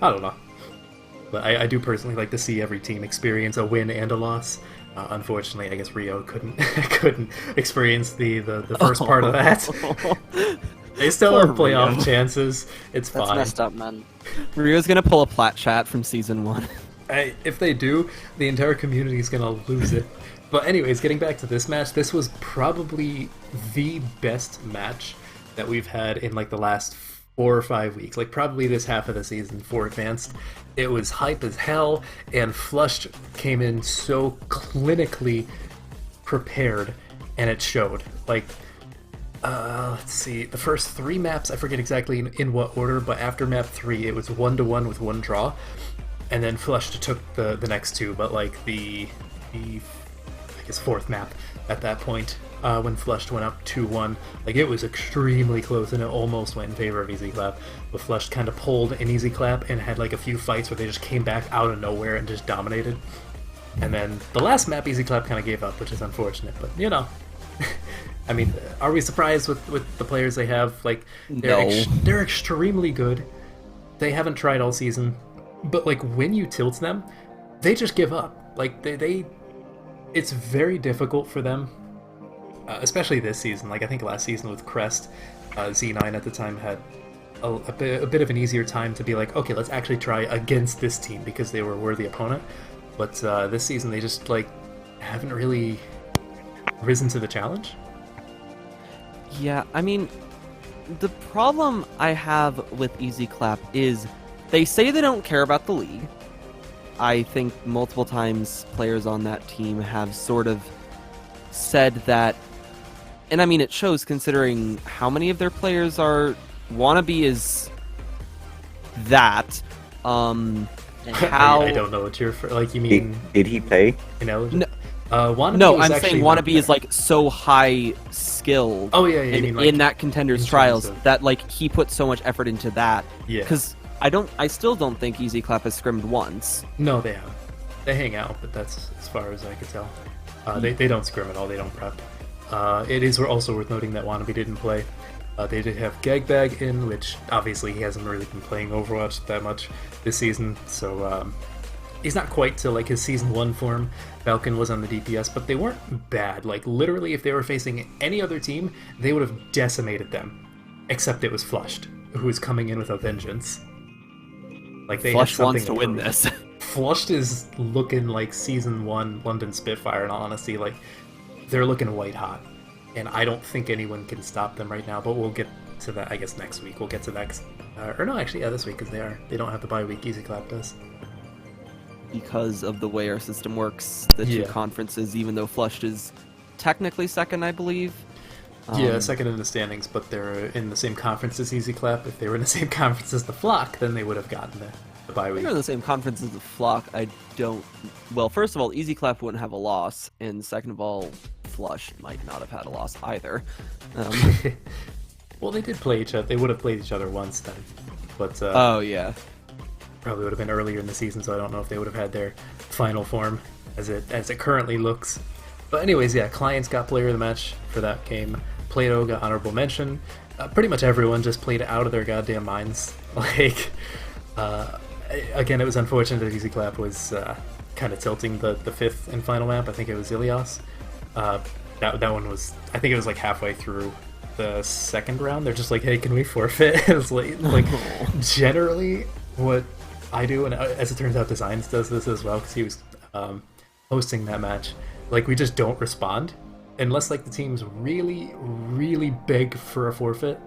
I don't know, but I do personally like to see every team experience a win and a loss. Unfortunately, I guess Rio couldn't experience the first part of that. They still have playoff Rio chances. It's fine. That's messed up, man. Rio's gonna pull a plat chat from Season 1. If they do, the entire community is gonna lose it. But anyways, getting back to this match, this was probably the best match that we've had in like the last 4 or 5 weeks. Like probably this half of the season for Advanced. It was hype as hell, and Flushed came in so clinically prepared, and it showed. Like, let's see, the first 3 maps, I forget exactly in what order, but after map 3, it was 1-1 with 1 draw, and then Flushed took the next 2, but like the I guess 4th map at that point, when Flushed went up 2-1, like it was extremely close and it almost went in favor of Easy Clap, but Flushed kind of pulled an Easy Clap and had like a few fights where they just came back out of nowhere and just dominated. And then the last map, Easy Clap kind of gave up, which is unfortunate, but you know. I mean, are we surprised with the players they have? Like, they're extremely good. They haven't tried all season, but like when you tilt them, they just give up. Like it's very difficult for them, especially this season. Like I think last season with Crest, Z9 at the time had a bit of an easier time to be like, okay, let's actually try against this team because they were a worthy opponent. But this season they just like haven't really risen to the challenge. Yeah, I mean, the problem I have with Easy Clap is they say they don't care about the league. I think multiple times players on that team have sort of said that, and I mean it shows considering how many of their players are wannabe is that, and how... I don't know what you're like. You mean did he play? Ineligible? No, no, I'm saying wannabe is like so high skilled. Oh yeah, you mean, like, in that contenders in trials terms of... that like he put so much effort into that. Yeah. Because I still don't think Easy Clap has scrimmed once. No, they haven't. They hang out, but that's as far as I could tell. They don't scrim at all. They don't prep. It is also worth noting that Wannabe didn't play. They did have Gagbag in, which obviously he hasn't really been playing Overwatch that much this season, so he's not quite to like his season 1 form. Falcon was on the DPS, but they weren't bad. Like literally, if they were facing any other team, they would have decimated them. Except it was Flushed, who was coming in with a vengeance. Like they Flushed had wants to something win this. Flushed is looking like season 1 London Spitfire, in all honesty. Like they're looking white hot, and I don't think anyone can stop them right now. But we'll get to that, I guess, next week. We'll get to that, or no, actually, yeah, this week because they don't have the bye week. Easy Clap does. Because of the way our system works, the two Yeah. conferences, even though Flushed is technically second, I believe. Yeah, second in the standings, but they're in the same conference as Easy Clap. If they were in the same conference as the Flock, then they would have gotten the bye If week. they're in the same conference as the Flock, I don't... Well, first of all, Easy Clap wouldn't have a loss, and second of all, Flush might not have had a loss either. Well, they did play each other. They would have played each other once then, but Oh, yeah. probably would have been earlier in the season, so I don't know if they would have had their final form as it currently looks. But anyways, yeah, Clients got player of the match for that game. Plato got honorable mention. Pretty much everyone just played out of their goddamn minds. Like, again, it was unfortunate that Easy Clap was kind of tilting the fifth and final map. I think it was Ilios. That one was, I think it was like halfway through the second round. They're just like, hey, can we forfeit? It was like generally what I do, and as it turns out, Designs does this as well because he was hosting that match. Like, we just don't respond unless like the team's really, really big for a forfeit.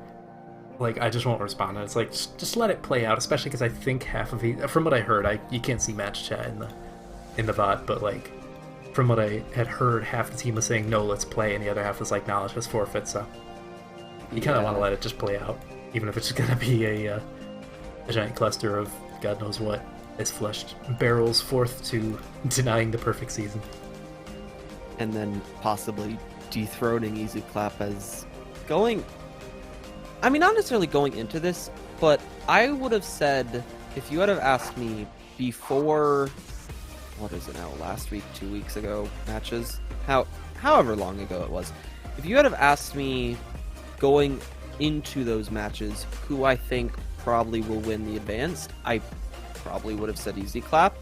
Like, I just won't respond. And it's like, just let it play out, especially because I think half of it, from what I heard, you can't see match chat in the VOD, but like from what I had heard, half the team was saying no, let's play, and the other half was like, nah, let's just forfeit. So you kind of want to let it just play out, even if it's gonna be a giant cluster of God knows what, as Flushed barrels forth to denying the perfect season. And then possibly dethroning Easy Clap as going... I mean, not necessarily going into this, but I would have said, if you would have asked me before, what is it now, last week, 2 weeks ago, matches? However long ago it was. If you would have asked me going into those matches who I think probably will win the advanced, I probably would have said Easy Clap.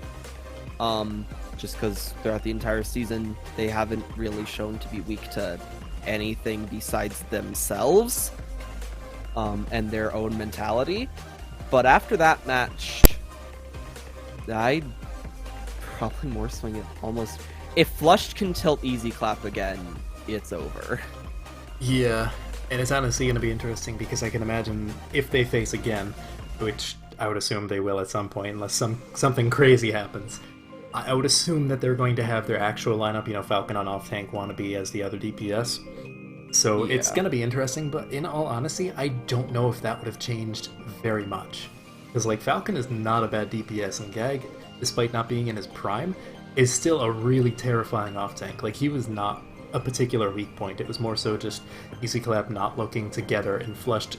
Just because throughout the entire season, they haven't really shown to be weak to anything besides themselves and their own mentality. But after that match, I'd probably more swing it almost... If Flushed can tilt Easy Clap again, it's over. Yeah, and it's honestly going to be interesting because I can imagine if they face again, which I would assume they will at some point, unless something crazy happens. I would assume that they're going to have their actual lineup, you know, Falcon on off-tank, Wannabe as the other DPS. So Yeah. it's going to be interesting, but in all honesty, I don't know if that would have changed very much. Because, like, Falcon is not a bad DPS, and Gag, despite not being in his prime, is still a really terrifying off-tank. Like, he was not a particular weak point. It was more so just Easy Clap not looking together and Flushed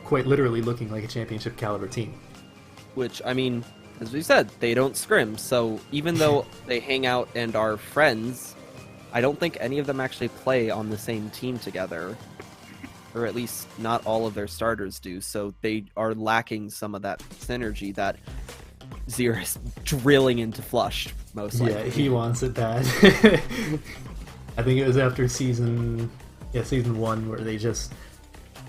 quite literally looking like a championship caliber team. Which, I mean, as we said, they don't scrim, so even though they hang out and are friends, I don't think any of them actually play on the same team together. Or at least not all of their starters do, so they are lacking some of that synergy that Xera's drilling into Flushed, most likely. Yeah, he wants it bad. I think it was after season 1 where they just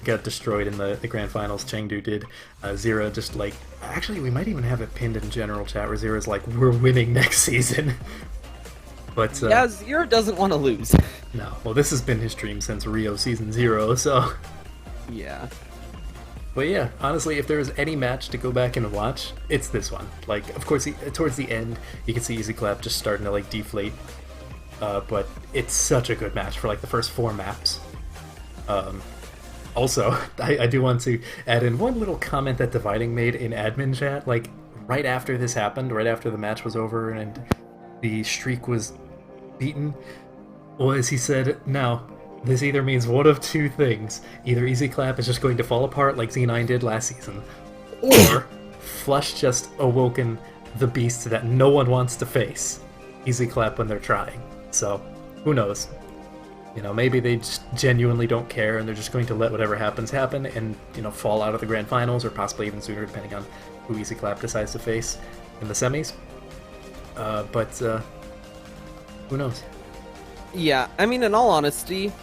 got destroyed in the grand finals. Chengdu did. Xera just like, actually we might even have it pinned in general chat where Xera's like, we're winning next season. But yeah, Xera doesn't want to lose. No, well this has been his dream since Rio season 0, so yeah. But yeah, honestly, if there was any match to go back and watch, it's this one. Like, of course, towards the end, you can see Easy Clap just starting to like deflate. But it's such a good match for like the first 4 maps. Also, I do want to add in one little comment that Dividing made in admin chat. Like, right after this happened, right after the match was over and the streak was beaten, was he said, now, this either means one of 2 things. Either Easy Clap is just going to fall apart like Z9 did last season, or Flush just awoken the beast that no one wants to face. Easy Clap when they're trying. So, who knows? You know, maybe they just genuinely don't care and they're just going to let whatever happens happen and, you know, fall out of the grand finals or possibly even sooner depending on who Easy Clap decides to face in the semis. But who knows? Yeah, I mean, in all honesty,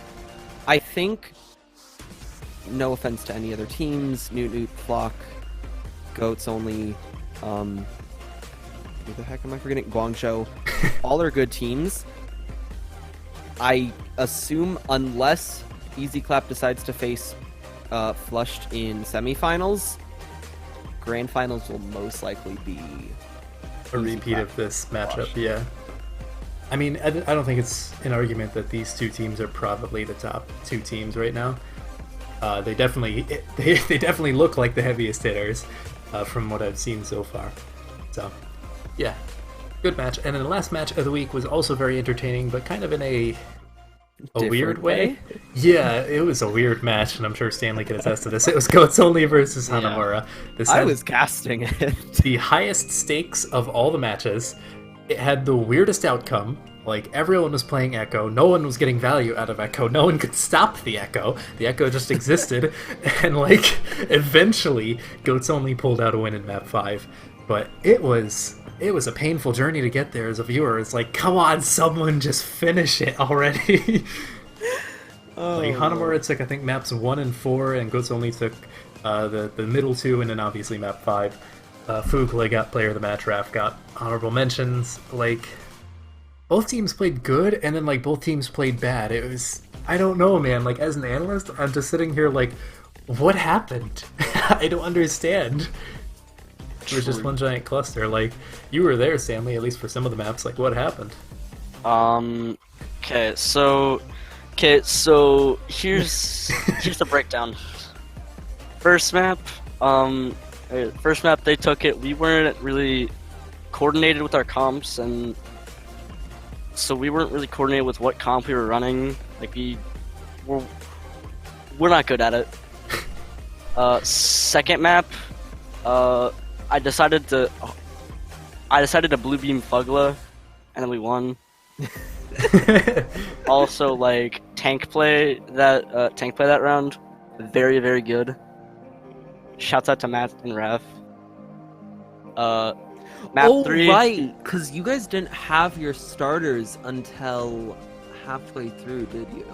I think, no offense to any other teams, Newt, Flock, Goats only, who the heck am I forgetting? Guangzhou, all are good teams. I assume unless Easy Clap decides to face Flushed in semifinals, grand finals will most likely be a repeat of this matchup, yeah. I mean, I don't think it's an argument that these 2 teams are probably the top 2 teams right now. They definitely look like the heaviest hitters from what I've seen so far. So, yeah, good match. And then the last match of the week was also very entertaining, but kind of in a weird way. Yeah, it was a weird match, and I'm sure Stanley can attest to this. It was Goats Only versus Hanamura. This I was casting it. The highest stakes of all the matches. It had the weirdest outcome. Like, everyone was playing Echo, no one was getting value out of Echo, no one could stop the Echo just existed, and like, eventually, Goats Only pulled out a win in map 5. But it was a painful journey to get there as a viewer. It's like, come on, someone just finish it already. Like, Hanamura took, I think, maps 1 and 4, and Goats Only took the middle 2, and then obviously map 5. Fugla got player of the match, Raph got honorable mentions. Like, both teams played good, and then like both teams played bad. It was, I don't know, man. Like, as an analyst, I'm just sitting here like, what happened? I don't understand. It was just one giant cluster. Like, you were there, Stanley, at least for some of the maps. Like, what happened? Okay, so here's the breakdown. First map, they took it. We weren't really coordinated with our comps, and so we weren't really coordinated with what comp we were running. Like, we're not good at it. Second map, I decided to blue beam Fugla, and then we won. Also, like, tank play that round, very, very good. Shouts out to Matt and Ref. Map 3. Right, because you guys didn't have your starters until halfway through, did you?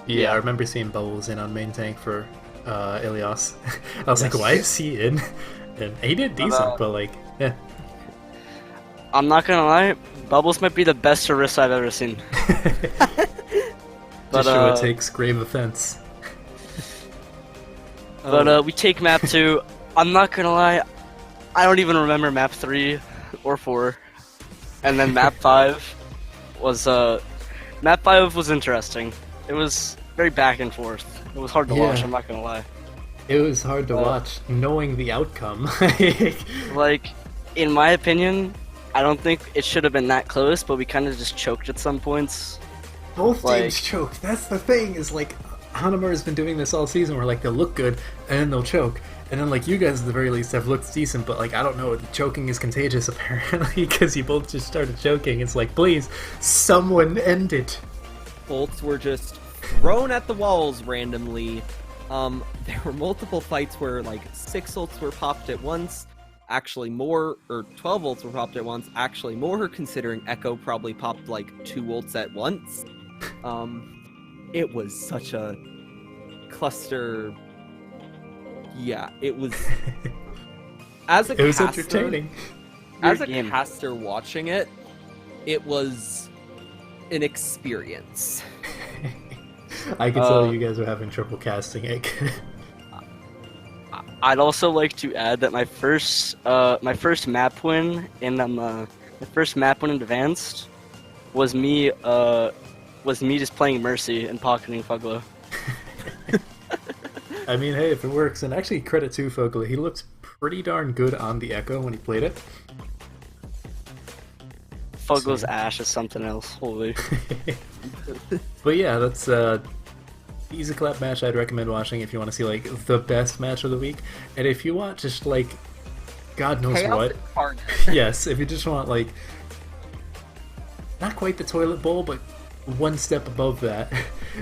Yeah, I remember seeing Bubbles in on main tank for Ilias. I was like, why is he in? And he did decent, but like, yeah. I'm not gonna lie, Bubbles might be the best Orisa I've ever seen. Joshua takes grave offense. But we take map 2. I'm not gonna lie, I don't even remember map 3 or 4. And then map 5 was interesting. It was very back and forth. It was hard to watch, I'm not gonna lie. It was hard to watch, knowing the outcome. Like, in my opinion, I don't think it should have been that close, but we kind of just choked at some points. Both teams choked. That's the thing, is like, Hanamura has been doing this all season where like they'll look good and then they'll choke. And then like you guys at the very least have looked decent, but like I don't know, the choking is contagious apparently because you both just started choking. It's like, please, someone end it. Bolts were just thrown at the walls randomly. There were multiple fights where like 6 ults were popped at once. actually more, or 12 ults were popped at once, actually more, considering Echo probably popped like 2 ults at once. It was such a cluster. Yeah, it was. As a It was caster, entertaining. As a game. caster watching it, it was an experience. I can tell you guys were having trouble casting it. I'd also like to add that my first map win in Advanced was me just playing Mercy and pocketing Fuglo. I mean, hey, if it works, and actually credit to Fogler, he looked pretty darn good on the Echo when he played it. Fuglo's Ash is something else. Holy. But yeah, that's easy clap match I'd recommend watching if you want to see like the best match of the week. And if you want just like God knows what. Yes, if you just want like not quite the toilet bowl, but one step above that,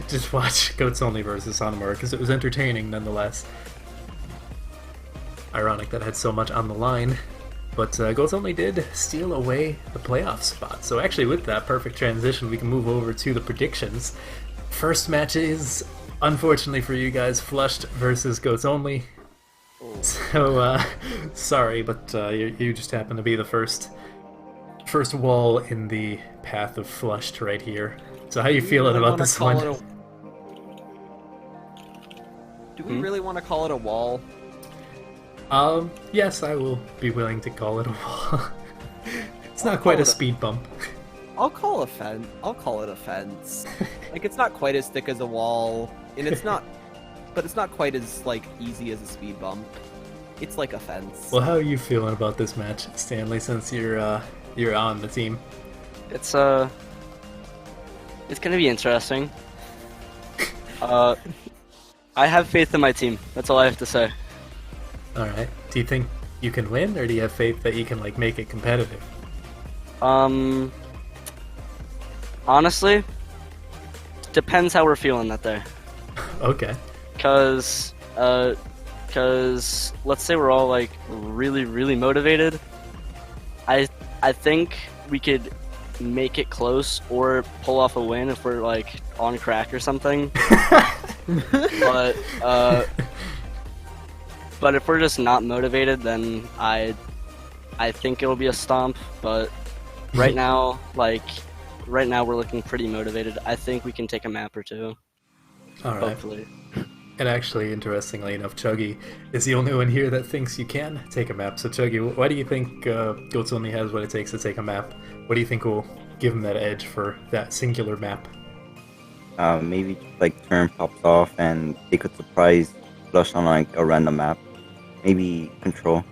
just watch Goats Only versus Hanamura, because it was entertaining nonetheless. Ironic that it had so much on the line. But Goats Only did steal away the playoff spot. So actually with that perfect transition, we can move over to the predictions. First match is, unfortunately for you guys, Flushed versus Goats Only. So, sorry, but you just happen to be the first wall in the path of Flushed right here. So how you feeling about this one? Do we really want to call it a wall? Yes, I will be willing to call it a wall. It's not quite a speed bump. I'll call it a fence. Like, it's not quite as thick as a wall, and it's not, but it's not quite as like easy as a speed bump. It's like a fence. Well, how are you feeling about this match, Stanley? Since you're on the team. It's gonna be interesting. I have faith in my team. That's all I have to say. All right. Do you think you can win, or do you have faith that you can like make it competitive? Honestly, depends how we're feeling that day. Okay. Cause let's say we're all like really, really motivated. I think we could make it close or pull off a win if we're like on crack or something. But if we're just not motivated, then I think it'll be a stomp. But right now we're looking pretty motivated. I think we can take a map or two. All right. Hopefully. And actually, interestingly enough, Chuggy is the only one here that thinks you can take a map. So Chuggy, why do you think Goats Only has what it takes to take a map? What do you think will give him that edge for that singular map? Maybe like turn pops off and they could surprise Flush on like a random map. Maybe Control.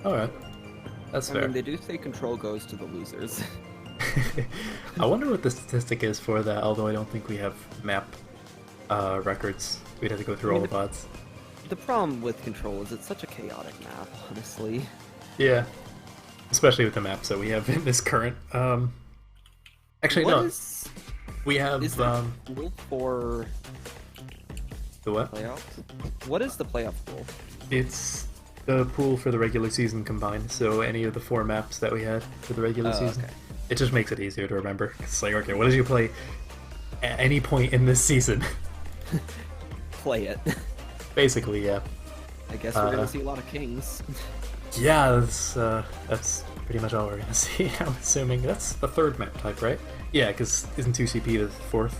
Alright. That's fair. I mean, they do say control goes to the losers. I wonder what the statistic is for that, although I don't think we have map records. We'd have to go through all the bots. The problem with control is it's such a chaotic map, honestly. Yeah. Especially with the maps that we have in this current actually no. We have is the rule for the what? Playoffs? What is the playoff pool? It's the pool for the regular season combined, so any of the 4 maps that we had for the regular season. Okay. It just makes it easier to remember. It's like, okay, what did you play at any point in this season? Play it. Basically, yeah. I guess we're gonna see a lot of kings. Yeah, that's pretty much all we're gonna see. I'm assuming that's the 3rd map type, right? Yeah, because isn't 2CP the 4th?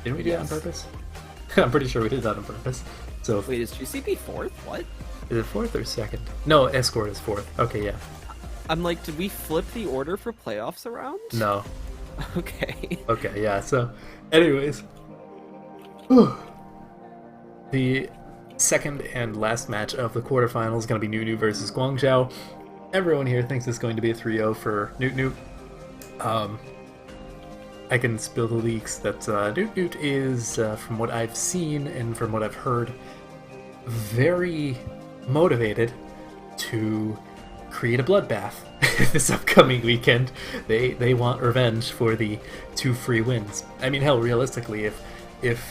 Didn't we do that on purpose? I'm pretty sure we did that on purpose. So wait, is 2CP 4th? What? Is it 4th or 2nd? No, Escort is 4th. Okay, yeah. I'm like, did we flip the order for playoffs around? No. Okay. Okay, yeah. So, anyways, the second and last match of the quarterfinals is going to be Newt versus Guangzhou. Everyone here thinks it's going to be a 3-0 for Newt. I can spill the leaks that Newt is, from what I've seen and from what I've heard, very motivated to create a bloodbath this upcoming weekend. They want revenge for the 2 free wins. I mean, hell, realistically, if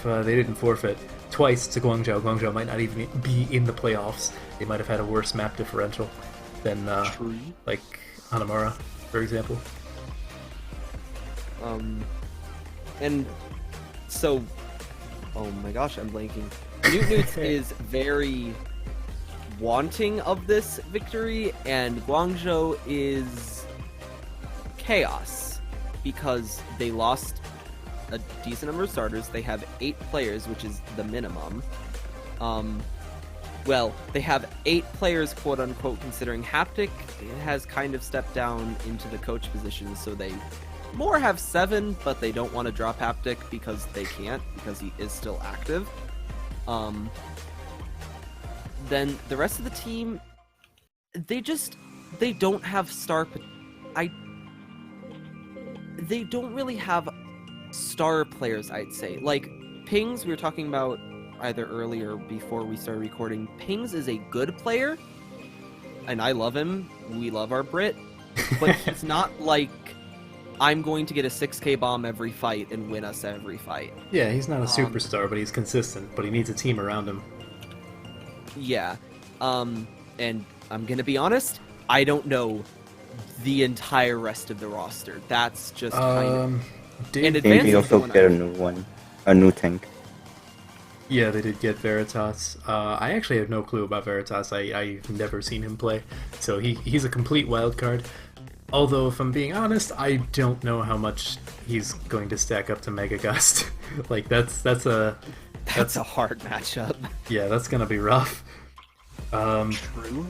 they didn't forfeit twice to Guangzhou might not even be in the playoffs. They might have had a worse map differential than like Hanamura, for example. And so, oh my gosh, I'm blanking. Newt is very wanting of this victory, and Guangzhou is chaos because they lost a decent number of starters. They have 8 players, which is the minimum. Well, they have 8 players, quote unquote, considering Haptic has kind of stepped down into the coach position, so they more have 7, but they don't want to drop Haptic because they can't, because he is still active. Then the rest of the team, they don't have they don't really have star players, I'd say. Like, Pings, we were talking about either earlier or before we started recording. Pings is a good player, and I love him. We love our Brit, but he's not like, I'm going to get a 6k bomb every fight and win us every fight. Yeah, he's not a superstar, but he's consistent, but he needs a team around him. Yeah. And I'm gonna be honest, I don't know the entire rest of the roster. That's just kind of... They also get a new one. A new tank. Yeah, they did get Veritas. I actually have no clue about Veritas. I've never seen him play. So he's a complete wild card. Although, if I'm being honest, I don't know how much he's going to stack up to Mega Gust. Like, that's a hard matchup. Yeah, that's gonna be rough. True.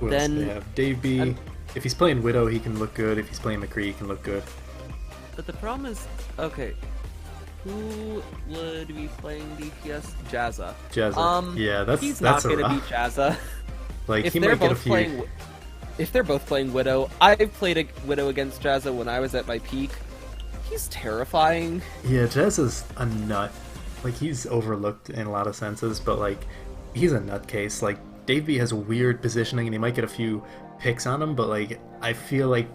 Who else do they have? Dave B. If he's playing Widow, he can look good. If he's playing McCree, he can look good. But the problem is, okay, who would be playing DPS? Jazza. Jazza. Yeah, he's not gonna beat Jazza. Like, he might get a few. If they're both playing Widow, I've played a Widow against Jazza when I was at my peak. He's terrifying. Yeah, Jazza's a nut. Like, he's overlooked in a lot of senses, but, like, he's a nutcase. Like, Dave B has a weird positioning, and he might get a few picks on him, but, like, I feel like,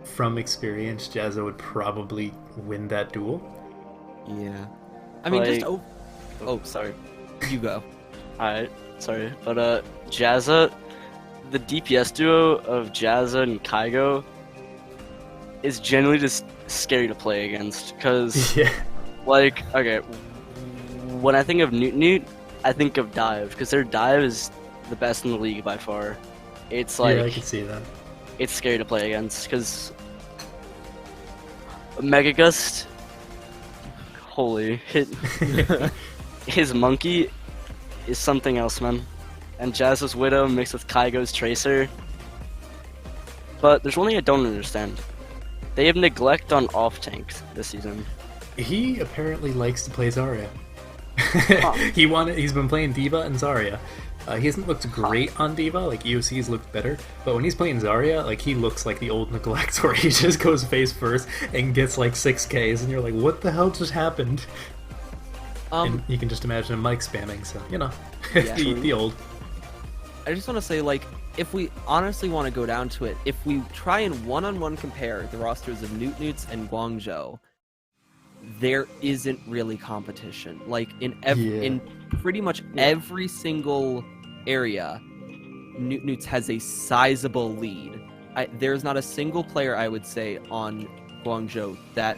from experience, Jazza would probably win that duel. Yeah. I mean, Like- just... Oh, sorry. You go. Alright, sorry. But, Jazza, the DPS duo of Jazza and Kaigo is generally just scary to play against, because, Yeah. like, okay, when I think of Newt, I think of Dive, because their Dive is the best in the league by far. It's like, Yeah, I can see that. it's scary to play against, because Mega Gust, holy, his monkey is something else, man. And Jazza's Widow mixed with Kaigo's Tracer. But there's one thing I don't understand. They have neglect on off-tanks this season. He apparently likes to play Zarya. He's been playing D.Va and Zarya. He hasn't looked great on D.Va, like EOC's looked better, but when he's playing Zarya, like, he looks like the old Neglect, where he just goes face first and gets like 6Ks, and you're like, what the hell just happened? And you can just imagine him mic spamming, so, you know, Yeah. the old. I just want to say, like, if we honestly want to go down to it, if we try and one-on-one compare the rosters of Newts and Guangzhou, there isn't really competition. Like, in pretty much every single area, Newts has a sizable lead. There's not a single player, I would say, on Guangzhou that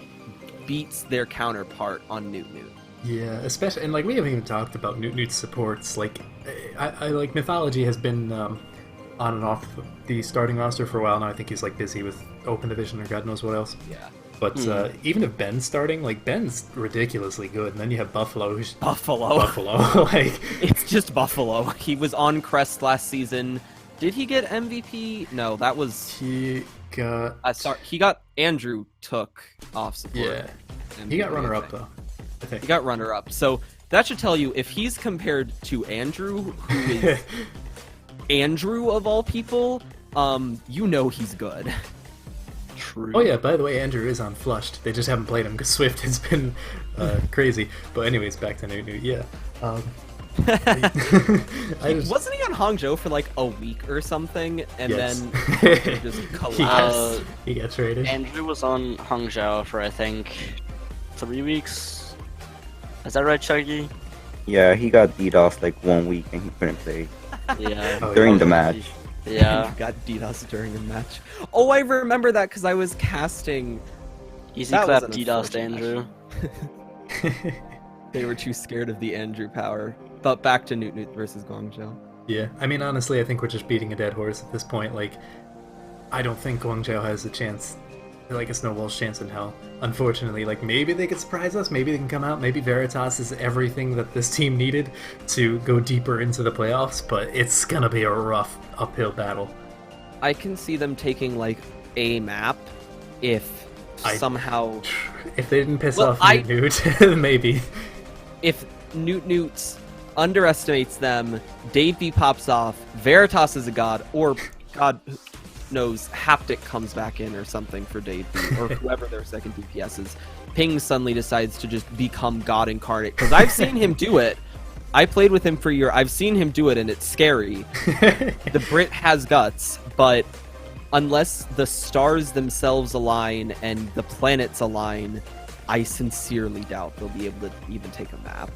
beats their counterpart on Newt. Yeah, especially, and like, we haven't even talked about Newt's supports. Like, I like, Mythology has been on and off the starting roster for a while now. I think he's like busy with Open Division or God knows what else. Yeah. But even if Ben's starting, like, Ben's ridiculously good, and then you have Buffalo, who's Buffalo. Like, it's just Buffalo. He was on Crest last season. Did he get MVP? No, that was he got. Sorry, he got Andrew took off support. Yeah, MVP, he got runner-up though. I think he got runner-up. So that should tell you, if he's compared to Andrew, who is Andrew of all people, you know he's good. True. Oh yeah, by the way, Andrew is on Flushed. They just haven't played him because Swift has been crazy. But anyways, back to Newt. Yeah. Wasn't he on Hangzhou for like a week or something, and then he just collapsed? He got traded. Andrew was on Hangzhou for, I think, 3 weeks. Is that right, Chuggy? Yeah, he got DDoS like 1 week and he couldn't play Yeah. Oh, during yeah. the match. Yeah. Got DDoS during the match. Oh, I remember that because I was casting. Easy That clap was an DDoS to unfortunate Andrew. They were too scared of the Andrew power. But back to Newt versus Guangzhou. Yeah, I mean, honestly, I think we're just beating a dead horse at this point. Like, I don't think Guangzhou has a chance, like a snowball's chance in hell. Unfortunately, like, maybe they could surprise us, maybe they can come out, maybe Veritas is everything that this team needed to go deeper into the playoffs, but it's gonna be a rough uphill battle. I can see them taking, like, a map if somehow... If they didn't piss Well, off Newt, maybe. If Newt underestimates them, Dave B pops off, Veritas is a god, or God knows, Haptic comes back in or something for Dave B, or whoever their second DPS is. Ping suddenly decides to just become God incarnate, because I've seen him do it. I played with him for a year. I've seen him do it, and it's scary. The Brit has guts, but unless the stars themselves align and the planets align, I sincerely doubt they'll be able to even take a map.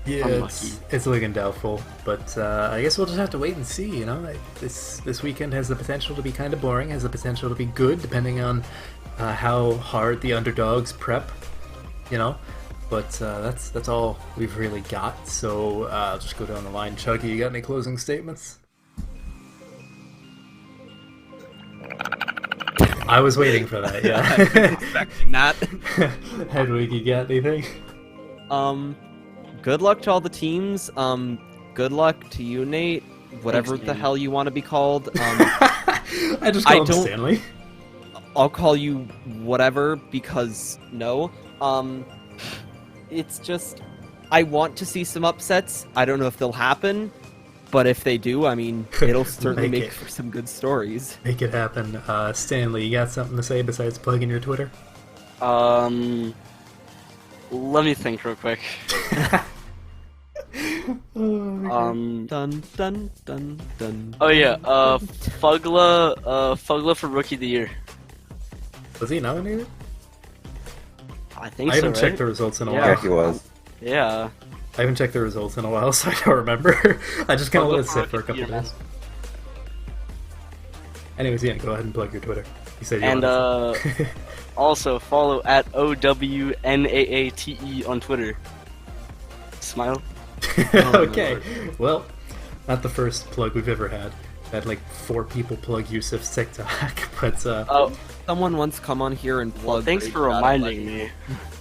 Yeah, it's looking doubtful, but I guess we'll just have to wait and see. You know, this weekend has the potential to be kind of boring, has the potential to be good, depending on how hard the underdogs prep. You know, but that's all we've really got. So I'll just go down the line. Chucky, you got any closing statements? I was waiting for that. Yeah, I was expecting that. Hedwig, you got anything? Good luck to all the teams. Good luck to you, Nate. Whatever Thanks, the Nate. hell you want to be called. I just call him Stanley. I'll call you whatever because no. It's just I want to see some upsets. I don't know if they'll happen, but if they do, I mean, it'll certainly make for some good stories. Make it happen. Stanley, you got something to say besides plugging your Twitter? Let me think real quick. Dun dun dun dun. Oh yeah, Fugla for Rookie of the Year. Was he nominated? I think I so, haven't right? checked the results in a Yeah. while. Yeah, he was. Yeah. I haven't checked the results in a while, so I don't remember. I just kind of Fugla let it for sit for a Rookie couple of days. Anyways, Ian, go ahead and plug your Twitter. You said you And wanted also follow at OWNAATE on Twitter. Smile. Okay, well, not the first plug we've ever had. Had like 4 people plug Yusuf's TikTok, but Oh, Someone once come on here and plug. thanks for reminding me.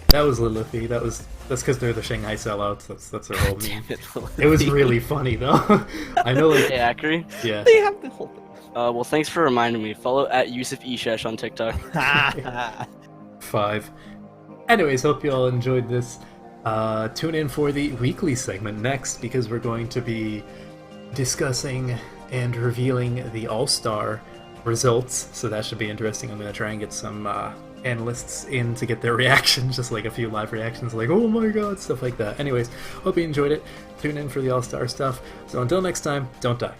that was Lilithy. That's because they're the Shanghai sellouts. That's their whole meme. Damn it, It was really funny though. I know, like, Hey, Akri. yeah. They have the whole thing. Well, thanks for reminding me. Follow at Yusuf Ishesh on TikTok. 5. Anyways, hope you all enjoyed this. Tune in for the weekly segment next because we're going to be discussing and revealing the All-Star results. So that should be interesting. I'm going to try and get some analysts in to get their reactions, just like a few live reactions, like, oh my god, stuff like that. Anyways, hope you enjoyed it. Tune in for the All-Star stuff. So until next time, don't die.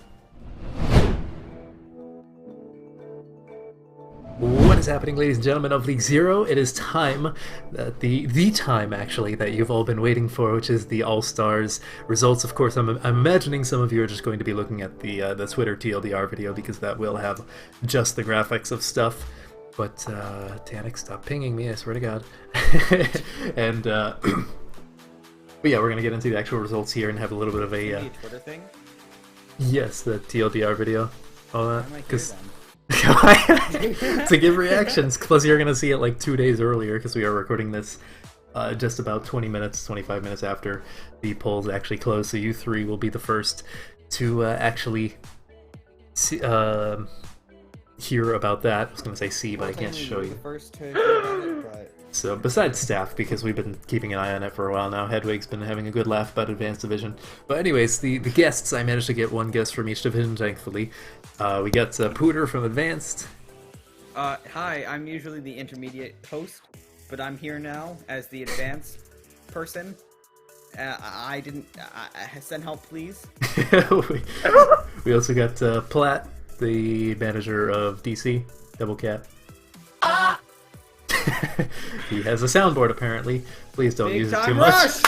What is happening, ladies and gentlemen of League Zero? It is time, that the time actually that you've all been waiting for, which is the All Stars results. Of course, I'm imagining some of you are just going to be looking at the Twitter TLDR video because that will have just the graphics of stuff. But Tanik, stop pinging me! I swear to God. And but yeah, we're gonna get into the actual results here and have a little bit of a Twitter thing. yes, the TLDR video, all that because. To give reactions. Plus, you're gonna see it like 2 days earlier because we are recording this just about 20 minutes, 25 minutes after the polls actually close. So you 3 will be the first to actually see, hear about that. I was gonna say see, but I can't show you. First to hear about it, but So besides staff, because we've been keeping an eye on it for a while now, Hedwig's been having a good laugh about Advanced Division. But anyways, the guests, I managed to get one guest from each division, thankfully. We got Pooter from Advanced. hi, I'm usually the intermediate host, but I'm here now as the advanced person. I didn't send help, please. We also got Platt, the manager of DC, Double Cat. He has a soundboard apparently. Please don't Big use it time too much. rush!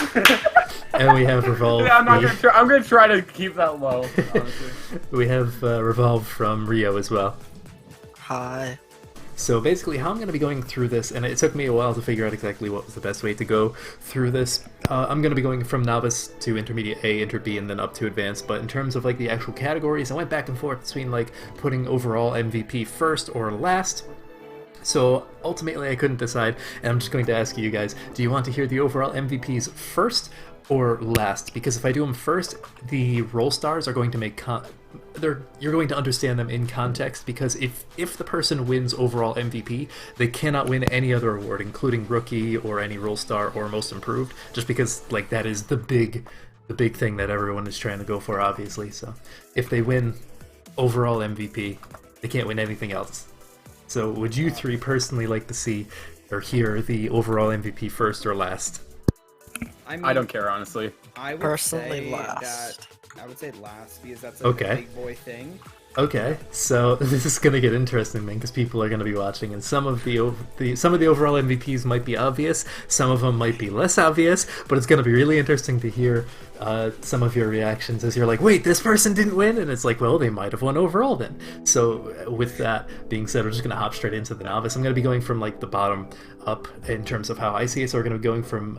And we have Revolve. Yeah, I'm gonna try to keep that low. Honestly. We have Revolve from Rio as well. Hi. So basically how I'm going to be going through this, and it took me a while to figure out exactly what was the best way to go through this. I'm going to be going from Novice to Intermediate A, Inter B, and then up to Advanced, but in terms of like the actual categories, I went back and forth between like putting overall MVP first or last. So ultimately I couldn't decide, and I'm just going to ask you guys, do you want to hear the overall MVPs first or last? Because if I do them first, the role stars are going to make you're going to understand them in context, because if the person wins overall MVP, they cannot win any other award, including rookie or any role star or most improved, just because like that is the big thing that everyone is trying to go for, obviously. So if they win overall MVP, they can't win anything else. So would you three personally like to see or hear the overall MVP first or last? I don't care, honestly. I would Personally, say last. I would say last, because that's Okay. a big boy thing. Okay, so this is gonna get interesting then, because people are gonna be watching, and some of the overall MVPs might be obvious, some of them might be less obvious, but it's gonna be really interesting to hear some of your reactions as you're like, wait, this person didn't win, and it's like, well, they might have won overall then. So with that being said, we're just gonna hop straight into the Novice. I'm gonna be going from like the bottom up in terms of how I see it. So we're gonna be going from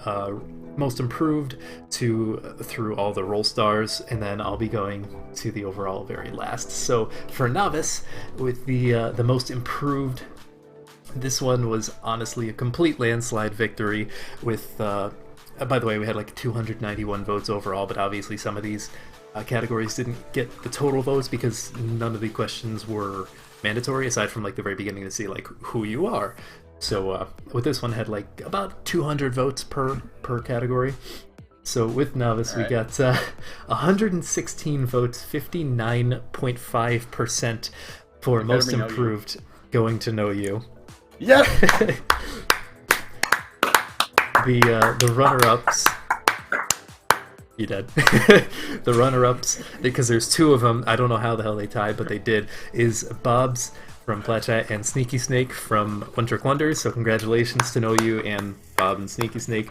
most improved to through all the role stars, and then I'll be going to the overall very last. So for Novice, with the most improved, this one was honestly a complete landslide victory with by the way, we had like 291 votes overall, but obviously some of these categories didn't get the total votes because none of the questions were mandatory, aside from like the very beginning to see like who you are. So with this one, had like about 200 votes per category. So with Novice, we got 116 votes, 59.5% for most improved, going to know you. Yeah. The runner-ups. You dead. The runner-ups, because there's two of them. I don't know how the hell they tied, but they did. Is Bob's from Platchat and Sneaky Snake from One Trick Wonders. So congratulations to Know You and Bob and Sneaky Snake.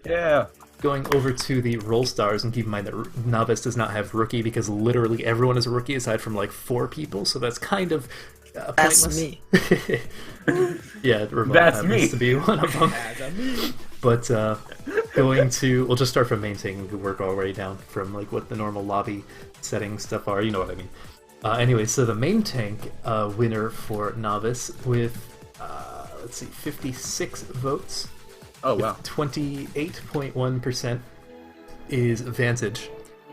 Yeah. Going over to the role stars, and keep in mind that Novice does not have rookie because literally everyone is a rookie aside from like 4 people. So that's kind of pointless. That's me. Yeah, That's happens me. to be one of them. But we'll just start from main tank and we'll work our way down from like what the normal lobby setting stuff are. You know what I mean. Anyway, so the main tank winner for Novice with let's see, 56 votes. Oh wow. 28.1% is Vantage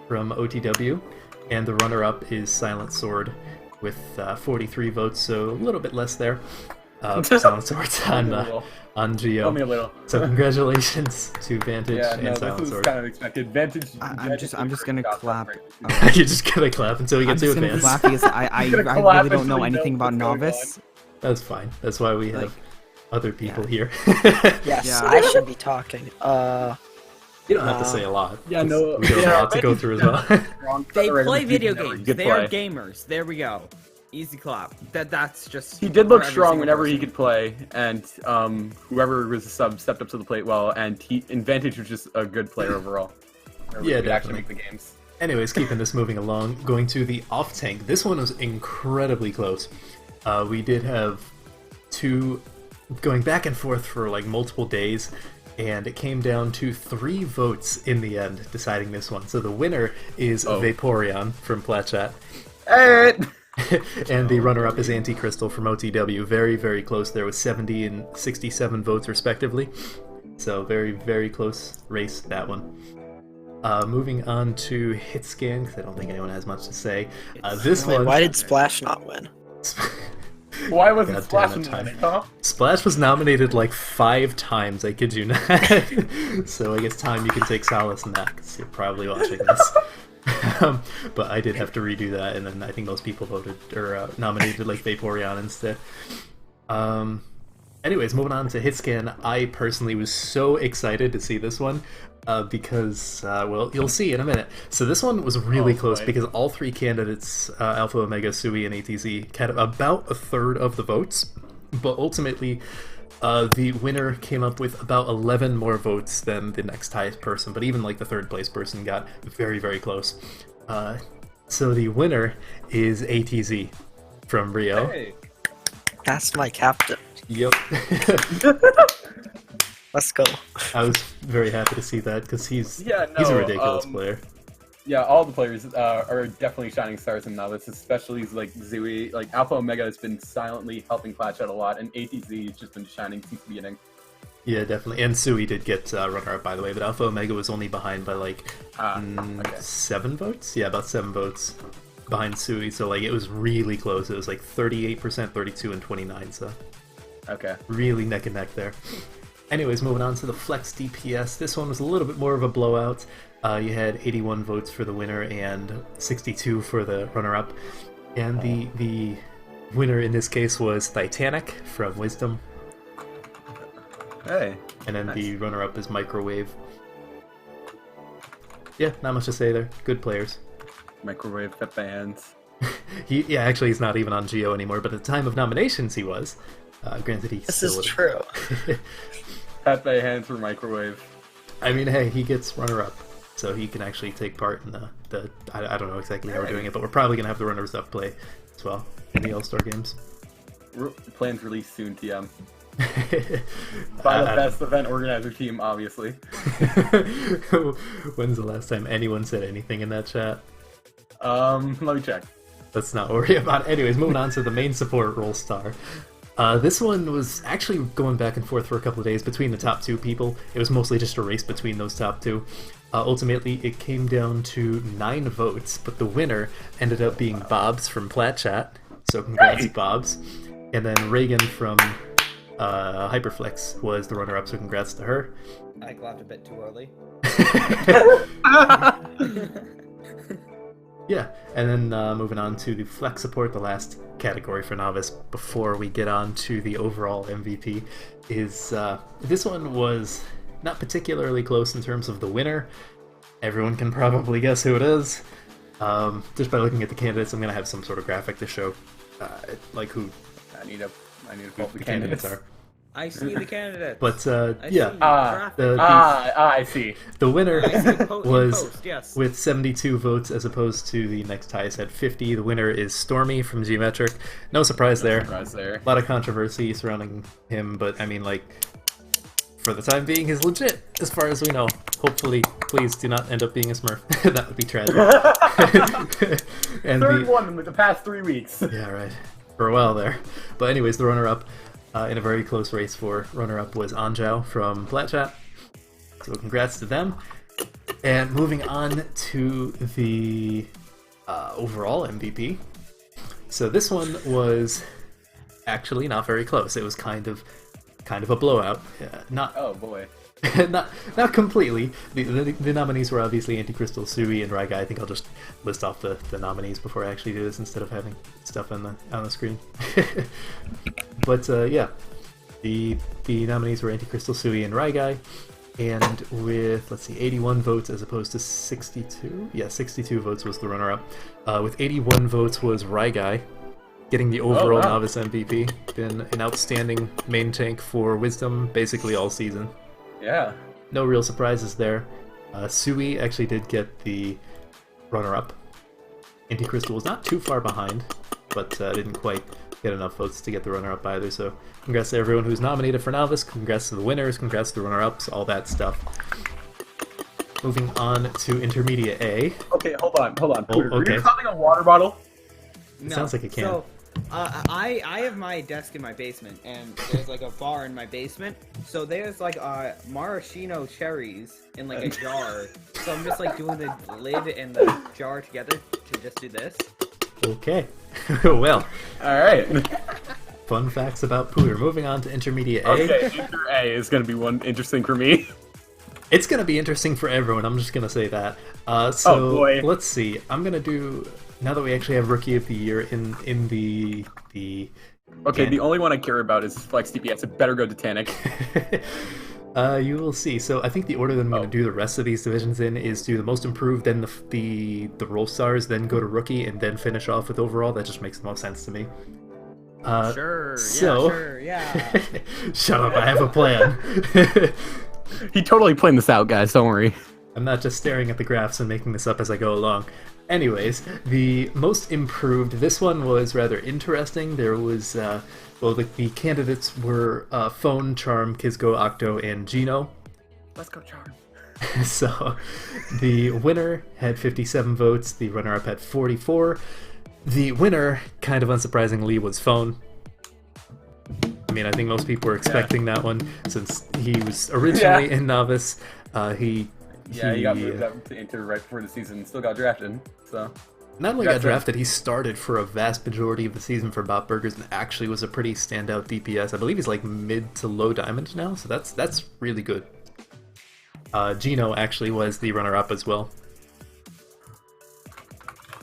from OTW, and the runner-up is Silent Sword with 43 votes, so a little bit less there. Silent Sword's on Geo. Tell me a little. So congratulations to Vantage and Silent this was Sword. kind of expected. Vantage. I'm just gonna clap. You're just gonna clap until we get to I'm advance. just gonna clap because I really don't know anything about Novice. That's fine. That's why we have other people here. Yes, Yeah. I should be talking. You don't have to say a lot. Yeah, no. We got a lot to go through as well. They play video games. They are gamers. There we go. Easy clap. That's just. He did look for every strong single whenever he person. could play, and whoever was a sub stepped up to the plate well, and Vantage was just a good player overall. Yeah, Could actually definitely. make the games. Anyways, keeping this moving along, going to the off tank. This one was incredibly close. We did have 2 going back and forth for like multiple days, and it came down to 3 votes in the end deciding this one. So the winner is Vaporeon from Platchat. And the runner-up is Anti-Crystal from OTW. Very, very close. There was 70 and 67 votes respectively. So very, very close race, that one. Moving on to Hitscan, because I don't think anyone has much to say. This one... Why did Splash not win? Why wasn't God Splash damn in it, Ty. this, huh? Splash was nominated like 5 times, I kid you not. So I guess, Time, you can take solace in that, because you're probably watching this. But I did have to redo that, and then I think most people voted or nominated like Vaporeon instead. Anyways, moving on to Hitscan, I personally was so excited to see this one because, well, you'll see in a minute. So this one was really close because all 3 candidates, Alpha, Omega, Sui, and ATZ, had about a third of the votes, but ultimately The winner came up with about 11 more votes than the next highest person, but even like the third place person got very, very close. So the winner is ATZ from Rio. Hey. That's my captain. Yep. Let's go. I was very happy to see that because he's a ridiculous player. Yeah, all the players are definitely shining stars in Novice, especially like Zooey. Like Alpha Omega has been silently helping Flatshot a lot, and ATZ has just been shining since the beginning. Yeah, definitely. And Sui did get runner-up, by the way, but Alpha Omega was only behind by like 7 votes? Yeah, about 7 votes behind Sui, so like it was really close. It was like 38%, 32, and 29, so really neck and neck there. Anyways, moving on to the Flex DPS. This one was a little bit more of a blowout. You had 81 votes for the winner and 62 for the runner-up. And the winner in this case was Titanic from Wisdom. Hey. And then the runner-up is Microwave. Yeah, not much to say there. Good players. Microwave Pet Bands. Actually he's not even on Geo anymore, but at the time of nominations he was. Granted, This is true. Pepe hands for Microwave. I mean, hey, he gets runner-up, so he can actually take part in the I don't know exactly how we're doing it, but we're probably going to have the runners-up play as well in the All-Star Games. Plans released soon, TM. By the best event organizer team, obviously. When's the last time anyone said anything in that chat? Let me check. Let's not worry about it. Anyways, moving on to the main support role star. This one was actually going back and forth for a couple of days between the top 2 people. It was mostly just a race between those top 2. Ultimately, it came down to 9 votes, but the winner ended up being Bobs from Platchat. So congrats, Bobs. And then Reagan from Hyperflex was the runner-up, so congrats to her. I laughed a bit too early. Yeah, and then moving on to the Flex support, the last category for Novice before we get on to the overall MVP, is this one was not particularly close in terms of the winner. Everyone can probably guess who it is. Just by looking at the candidates, I'm going to have some sort of graphic to show like who I need to pull up the the candidates candidates. are. I see the candidates. But yeah, I see. The winner I see was post, yes. with 72 votes as opposed to the next highest at 50. The winner is Stormy from Geometric. No surprise there. A lot of controversy surrounding him, but I mean, like, for the time being, he's legit as far as we know. Hopefully, please do not end up being a Smurf. That would be tragic. And Third one in the past 3 weeks. Yeah, right. For a while there. But anyways, the runner-up in a very close race for runner-up was Anjao from Platchat. So congrats to them. And moving on to the overall MVP. So this one was actually not very close. It was kind of a blowout. Not oh boy. not completely. The nominees were obviously Anticrystal, Sui, and Raiga. I think I'll just list off the nominees before I actually do this instead of having stuff on the screen. But yeah, the nominees were Anticrystal, Sui, and Raigai, and with, let's see, 81 votes as opposed to 62. Yeah, 62 votes was the runner-up. With 81 votes was Raigai, getting the overall Novice MVP. Been an outstanding main tank for Wisdom basically all season. Yeah. No real surprises there. Sui actually did get the runner-up. Anticrystal was not too far behind, but didn't quite get enough votes to get the runner-up either, so congrats to everyone who's nominated for Novice, congrats to the winners, congrats to the runner-ups, all that stuff. Moving on to Intermediate A. Okay, hold on. Oh, okay. Are you having a water bottle? It sounds like a can. So, I have my desk in my basement, and there's like a bar in my basement. So there's like maraschino cherries in like a jar. So I'm just like doing the lid and the jar together to just do this. Okay. Well. Alright. Fun facts about Pooter. Moving on to Intermediate A. Okay, Inter A is going to be one interesting for me. It's going to be interesting for everyone, I'm just going to say that. So, oh boy. Let's see. I'm going to do... Now that we actually have Rookie of the Year in the Okay, the only one I care about is Flex DPS. It better go to Titanic. You will see. So I think the order that I'm going to do the rest of these divisions in is do the most improved, then the role stars, then go to Rookie, and then finish off with overall. That just makes the most sense to me. Sure. So, Yeah. Sure. Yeah. shut up! I have a plan. He totally planned this out, guys. Don't worry. I'm not just staring at the graphs and making this up as I go along. Anyways, the most improved. This one was rather interesting. There was, well, the candidates were Phone, Charm, Kizco, Octo, and Geno. Let's go, Charm. So, the winner had 57 votes. The runner-up had 44. The winner, kind of unsurprisingly, was Phone. I mean, I think most people were expecting that one since he was originally in Novice. He got moved up to Inter right before the season. Still got drafted. So not only got drafted, he started for a vast majority of the season for Bot Burgers and actually was a pretty standout DPS. I believe he's like mid to low diamond now, so that's really good. Geno actually was the runner-up as well.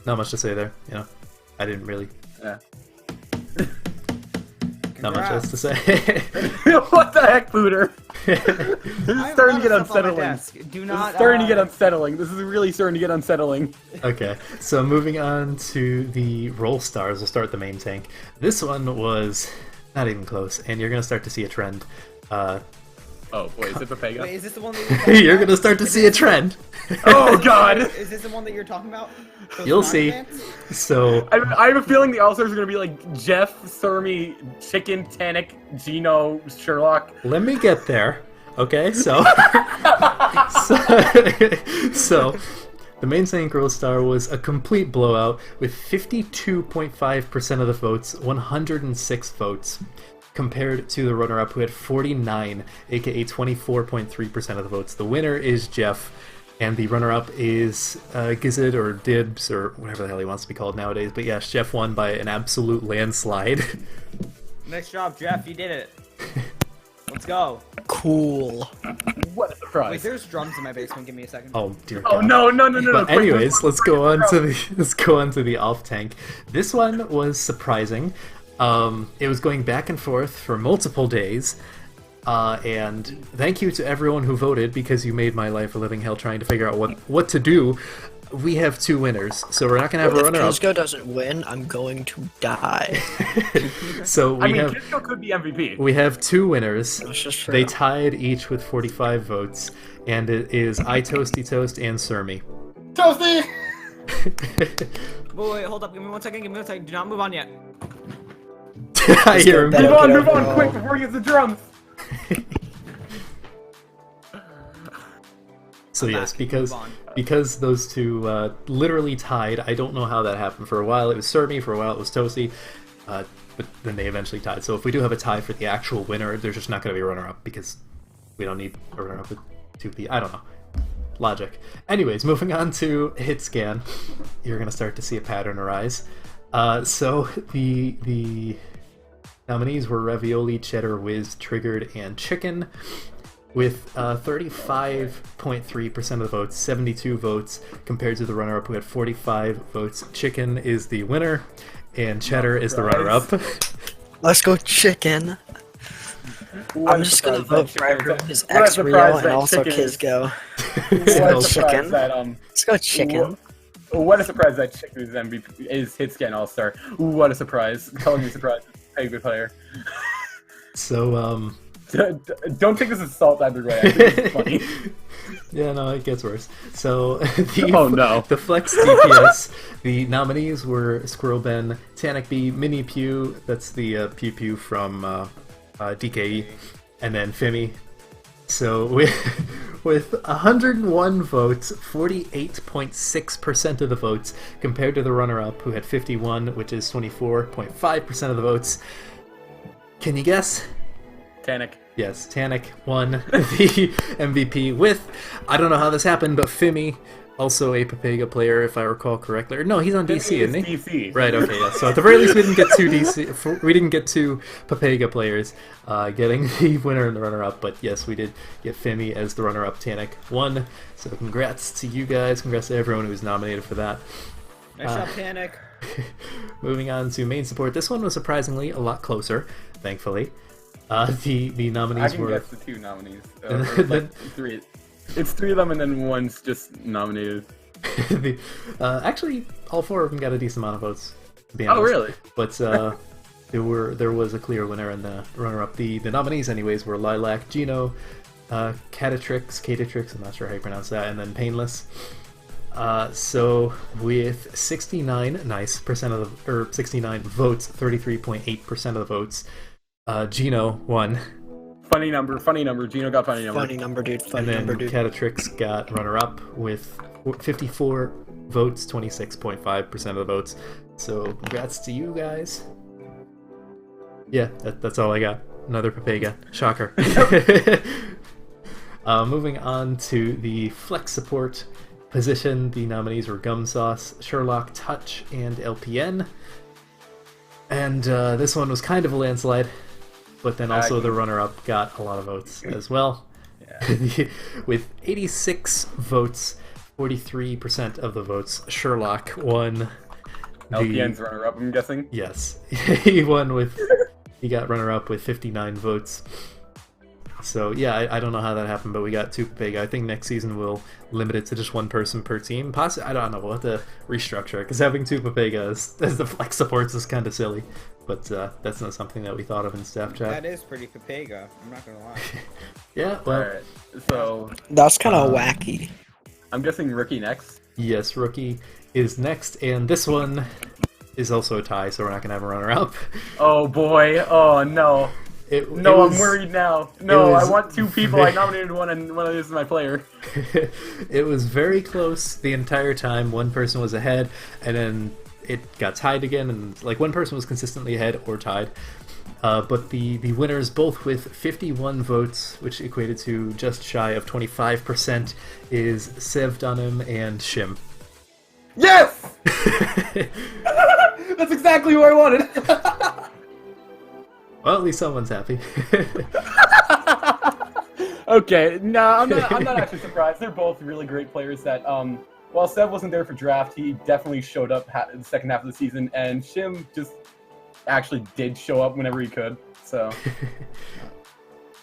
Not much to say there, you know. I didn't really. Yeah. Not much else to say. What the heck, Booter? This is starting to get unsettling. This is starting to get unsettling. This is really starting to get unsettling. Okay, so moving on to the Roll Stars, we'll start the main tank. This one was not even close, and you're going to start to see a trend. Oh boy, is it Pepega? Wait, is this the one that you're You're going to start to see a trend. Oh god! Is this the one that you're talking about? You'll see. So I have a feeling the All-Stars are going to be like Jeff, Surmy, Chicken, Tanic, Geno, Sherlock. Let me get there. Okay, so the main tank Roll Star was a complete blowout with 52.5% of the votes, 106 votes, compared to the runner-up who had 49, aka 24.3% of the votes. The winner is Jeff, and the runner-up is Gizzard or Dibs or whatever the hell he wants to be called nowadays. But yes, Jeff won by an absolute landslide. Nice job, Jeff. You did it. Let's go. Cool. What a surprise! Wait, there's drums in my basement. Give me a second. Oh dear Oh God. no! But anyways, let's go on to the off tank. This one was surprising. It was going back and forth for multiple days. And thank you to everyone who voted because you made my life a living hell trying to figure out what to do. We have two winners, so we're not gonna have a runner-up. If Kizco doesn't win, I'm going to die. So Kizco could be MVP. We have two winners. That's just true. They tied each with 45 votes, and it is I Toasty Toast and Surmy. Toasty! Wait, hold up. Give me 1 second. Give me 1 second. Do not move on yet. I hear him. Move on, quick before he gets the drums. So yes, because those two literally tied. I don't know how that happened. For a while it was Surmy, for a while it was Toasty, but then they eventually tied. So if we do have a tie for the actual winner, there's just not going to be a runner-up because we don't need a runner-up with 2P. I don't know. Logic. Anyways, moving on to hit scan, you're going to start to see a pattern arise. So the nominees were Ravioli, Cheddar, Whiz, Triggered, and Chicken, with 35.3% of the votes, 72 votes, compared to the runner-up who had 45 votes. Chicken is the winner, and Cheddar is the runner-up. Let's go Chicken. I'm just gonna vote for everyone who's X-Rio and also Kizco. Let's go Chicken. Let's go Chicken. What a surprise that Chicken is MVP, is Hitscan All-Star. What a surprise. Calling me surprised. Hey, good player. So, don't take this as salt either way. I think it's funny. Yeah, no, it gets worse. So, the Flex DPS, the nominees were Squirrel Ben, Tanic B, Mini Pew, that's the Pew Pew from DKE, and then Fimi. So, with 101 votes, 48.6% of the votes, compared to the runner-up who had 51, which is 24.5% of the votes. Can you guess? Tanic. Yes, Tanic won the MVP with, I don't know how this happened, but Fimi, also a Pepega player, if I recall correctly. Or no, he's on DC, isn't he? DC. Right. Okay. Yeah. So at the very least, we didn't get two DC. We didn't get two Pepega players getting the winner and the runner-up. But yes, we did get Fimi as the runner-up. Tanic won. So congrats to you guys. Congrats to everyone who was nominated for that. Nice job, Tanic. Moving on to main support. This one was surprisingly a lot closer, thankfully. The nominees were. I can guess the two nominees. Like three. It's three of them, and then one's just nominated. Actually, all four of them got a decent amount of votes. To be honest. Oh, really? But there was a clear winner and the runner-up. The nominees, anyways, were Lilac, Gino, Catatrix, I'm not sure how you pronounce that, and then Painless. So with 69 percent of the, or 69 votes, 33.8% of the votes, Gino won. Funny number. Gino got funny number. Funny number, dude. Funny And then number, dude. Catatrix got runner-up with 54 votes, 26.5% of the votes. So congrats to you guys. Yeah, that's all I got. Another Pepega. Shocker. Moving on to the flex support position, the nominees were Gumsauce, Sherlock, Touch, and LPN. And this one was kind of a landslide, but then also the runner-up got a lot of votes as well. Yeah. With 86 votes, 43% of the votes, Sherlock won. LPN's runner-up, I'm guessing? Yes. He got runner-up with 59 votes. So yeah, I don't know how that happened, but we got two Pepega. I think next season we'll limit it to just one person per team. I don't know, we'll have to restructure it, because having two Pepegas as the flex supports is kind of silly. But that's not something that we thought of in staff chat. That is pretty Pepega, I'm not gonna lie. Yeah, well... Alright, so... That's kind of wacky. I'm guessing Rookie next? Yes, Rookie is next, and this one is also a tie, so we're not going to have a runner-up. Oh boy, oh no. I'm worried now. No, I want two people. I nominated one, and one of these is my player. It was very close the entire time. One person was ahead, and then it got tied again, and like one person was consistently ahead or tied. But the winners, both with 51 votes, which equated to just shy of 25%, is Sev Dunham and Shim. Yes! That's exactly who I wanted. Well, at least someone's happy. Okay, no, I'm not actually surprised. They're both really great players that, while Sev wasn't there for draft, he definitely showed up the second half of the season, and Shim just actually did show up whenever he could, so...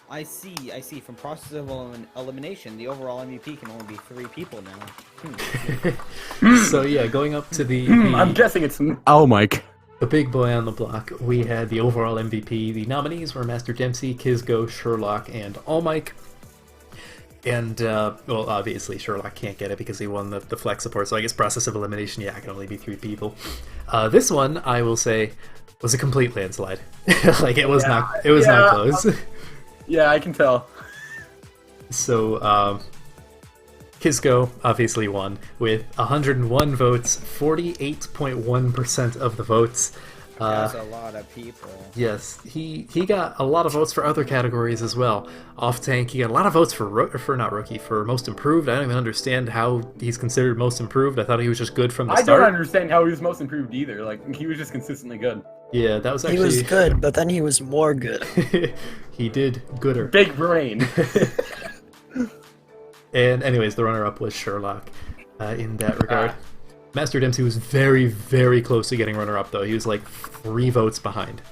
I see. From process of elimination, the overall MVP can only be 3 people now. So yeah, going up to the I'm guessing it's Mike. The big boy on the block, we had the overall MVP. The nominees were Master Dempsey, Kizgo, Sherlock, and Mike. And, well, obviously Sherlock can't get it because he won the flex support, so I guess process of elimination, yeah, it can only be 3 people. This one, I will say, was a complete landslide. Like, it was not close. Yeah, I can tell. So, Kizgo obviously won with 101 votes, 48.1% of the votes. That's a lot of people. Yes, he got a lot of votes for other categories as well. Off tank, he got a lot of votes for most improved. I don't even understand how he's considered most improved. I thought he was just good from the start. I don't understand how he was most improved either. Like, he was just consistently good. Yeah, that was actually... He was good, but then he was more good. He did gooder. Big brain. And anyways, the runner-up was Sherlock in that regard. Master Dempsey was very, very close to getting runner-up, though. He was like 3 votes behind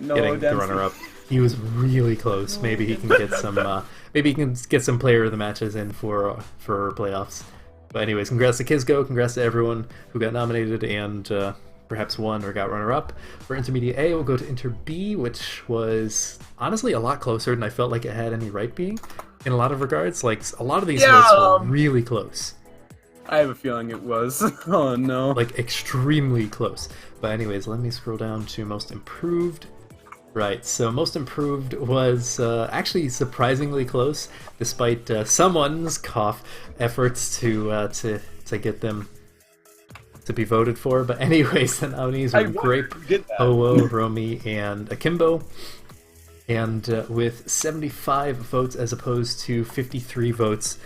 getting the runner-up. He was really close. Maybe he can get some. Maybe he can get some player of the matches in for playoffs. But anyways, congrats to Kizgo. Congrats to everyone who got nominated and perhaps won or got runner-up. For Intermediate A, we'll go to Inter B, which was honestly a lot closer than I felt like it had any right being. In a lot of regards, like a lot of these votes were really close. I have a feeling it was. Oh no. Like extremely close. But anyways, let me scroll down to most improved. Right, so most improved was actually surprisingly close, despite someone's efforts to get them to be voted for. But anyways, the nominees were Grape, Owo, Romy, and Akimbo. And with 75 votes as opposed to 53 votes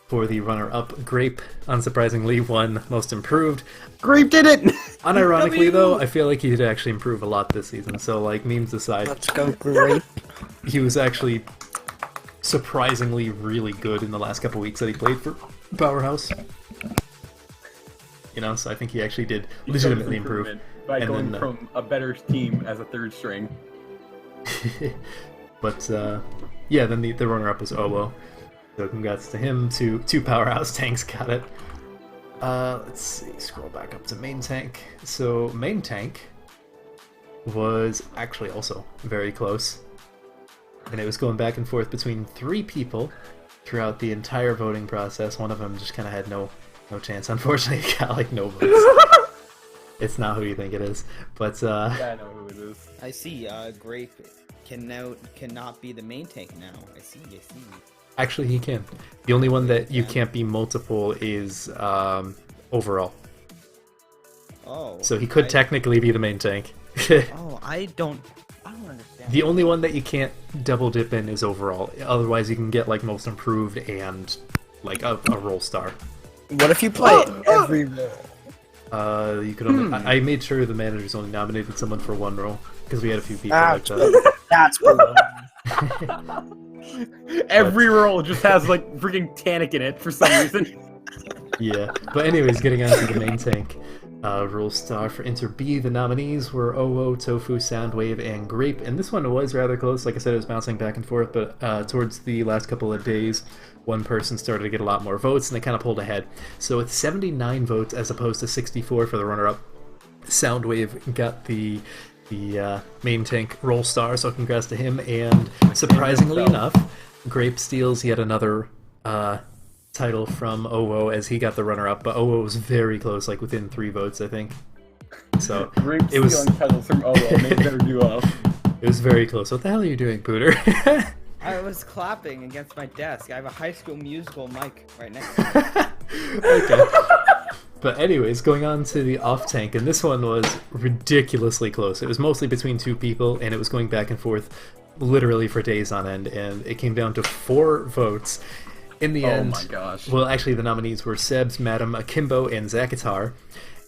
for the runner-up, Grape, unsurprisingly, won most improved. Grape did it! Unironically, though, I feel like he did actually improve a lot this season, so, like, memes aside... Let's go, Grape. He was actually surprisingly really good in the last couple weeks that he played for Powerhouse. You know, so I think he actually did legitimately improve. By going from a better team as a 3rd string. But, yeah, then the runner-up was Owo. So congrats to him. Two Powerhouse tanks got it. Let's see, scroll back up to main tank. So main tank was actually also very close. And it was going back and forth between 3 people throughout the entire voting process. One of them just kind of had no chance. Unfortunately, he got like no votes. It's not who you think it is, but yeah, I know who it is. I see. Grape cannot be the main tank now. I see. actually he can. The only one that you can't be multiple is overall. Oh. So he could technically be the main tank. Oh, I don't understand. The only one that you can't double dip in is overall. Otherwise, you can get like most improved and like a role star. What if you play every role? You could only. I made sure the managers only nominated someone for one role because we had a few people like that. That's brutal. Every role just has like freaking Tanic in it for some reason. Yeah, but anyways, getting on to the main tank. Role star for Inter B, the nominees were OO, Tofu, Soundwave, and Grape, and this one was rather close. Like I said, it was bouncing back and forth, but towards the last couple of days, one person started to get a lot more votes, and they kind of pulled ahead. So with 79 votes as opposed to 64 for the runner-up, Soundwave got the main tank role star, so congrats to him, and surprisingly enough, Grape steals yet another title from OO as he got the runner-up, but OO was very close, like within 3 votes, I think. So Grape it was stealing titles from OO, made their duo. It was very close. What the hell are you doing, Pooter? I was clapping against my desk. I have a High School Musical mic right next to me. Okay. But anyways, going on to the off-tank, and this one was ridiculously close. It was mostly between 2 people, and it was going back and forth literally for days on end, and it came down to 4 votes. In the end, oh my gosh. Well, actually, the nominees were Sebs, Madam, Akimbo, and Zakitar,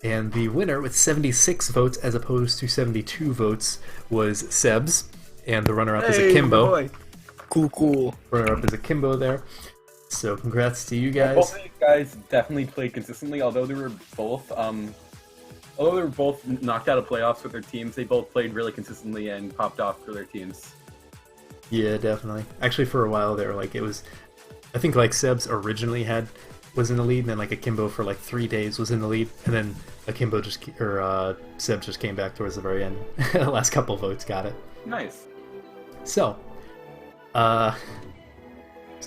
and the winner with 76 votes as opposed to 72 votes was Sebs, and the runner-up is Akimbo. Boy. Cool. Runner-up is Akimbo there. So congrats to you guys. Both of these guys definitely played consistently, although they were both knocked out of playoffs with their teams. They both played really consistently and popped off for their teams. Yeah, definitely. Actually, for a while there, like it was. I think like Sebs originally was in the lead, and then like Akimbo for like 3 days was in the lead, and then Akimbo Sebs just came back towards the very end. The last couple votes got it. Nice. So, there's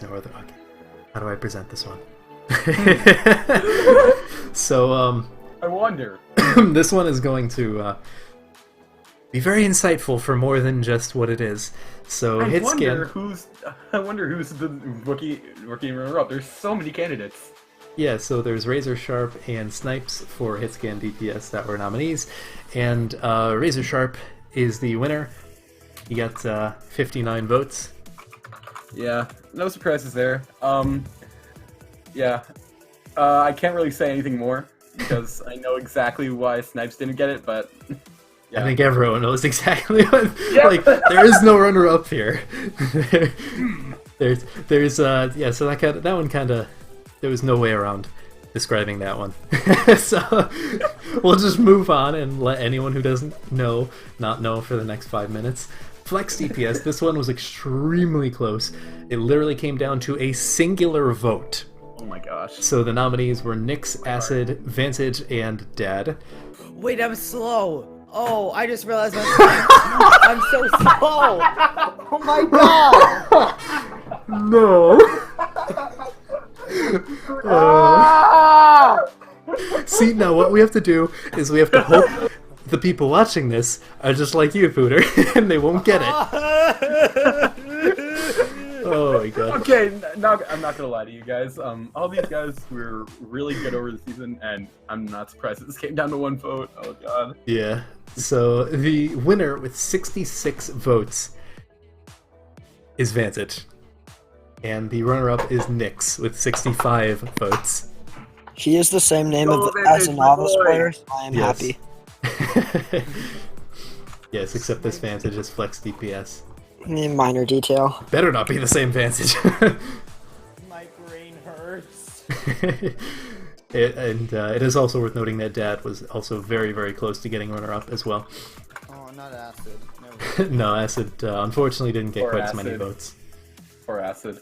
no other. Okay, how do I present this one? So, I wonder. This one is going to be very insightful for more than just what it is. So, I wonder Hitscan. who's the rookie runner-up. There's so many candidates. Yeah, so there's Razor Sharp and Snipes for Hitscan DPS that were nominees, and Razor Sharp is the winner. He got 59 votes. Yeah, no surprises there. Yeah, I can't really say anything more because I know exactly why Snipes didn't get it, but. Yeah. I think everyone knows exactly what. Yeah. Like, there is no runner-up here. there's yeah. So that one kind of, there was no way around describing that one. So we'll just move on and let anyone who doesn't know not know for the next 5 minutes. Flex DPS. This one was extremely close. It literally came down to a singular vote. Oh my gosh. So the nominees were Nyx, Acid, Vantage, and Dad. Wait, I'm slow. Oh, I just realized I'm so slow. Oh my god. No. See, now what we have to do is we have to hope the people watching this are just like you, Pooter, and they won't get it. Oh my god. Okay, I'm not gonna lie to you guys. All these guys were really good over the season, and I'm not surprised that this came down to 1 vote. Oh god. Yeah. So the winner with 66 votes is Vantage, and the runner-up is Nyx with 65 votes. He is the same name as a novice player. So I am happy. Yes, except this Vantage is Flex DPS. Minor detail. Better not be the same Vantage. My brain hurts. It is also worth noting that Dad was also very, very close to getting runner-up as well. Oh, not Acid. No, No, Acid unfortunately didn't get quite as many Acid. votes. Poor Acid.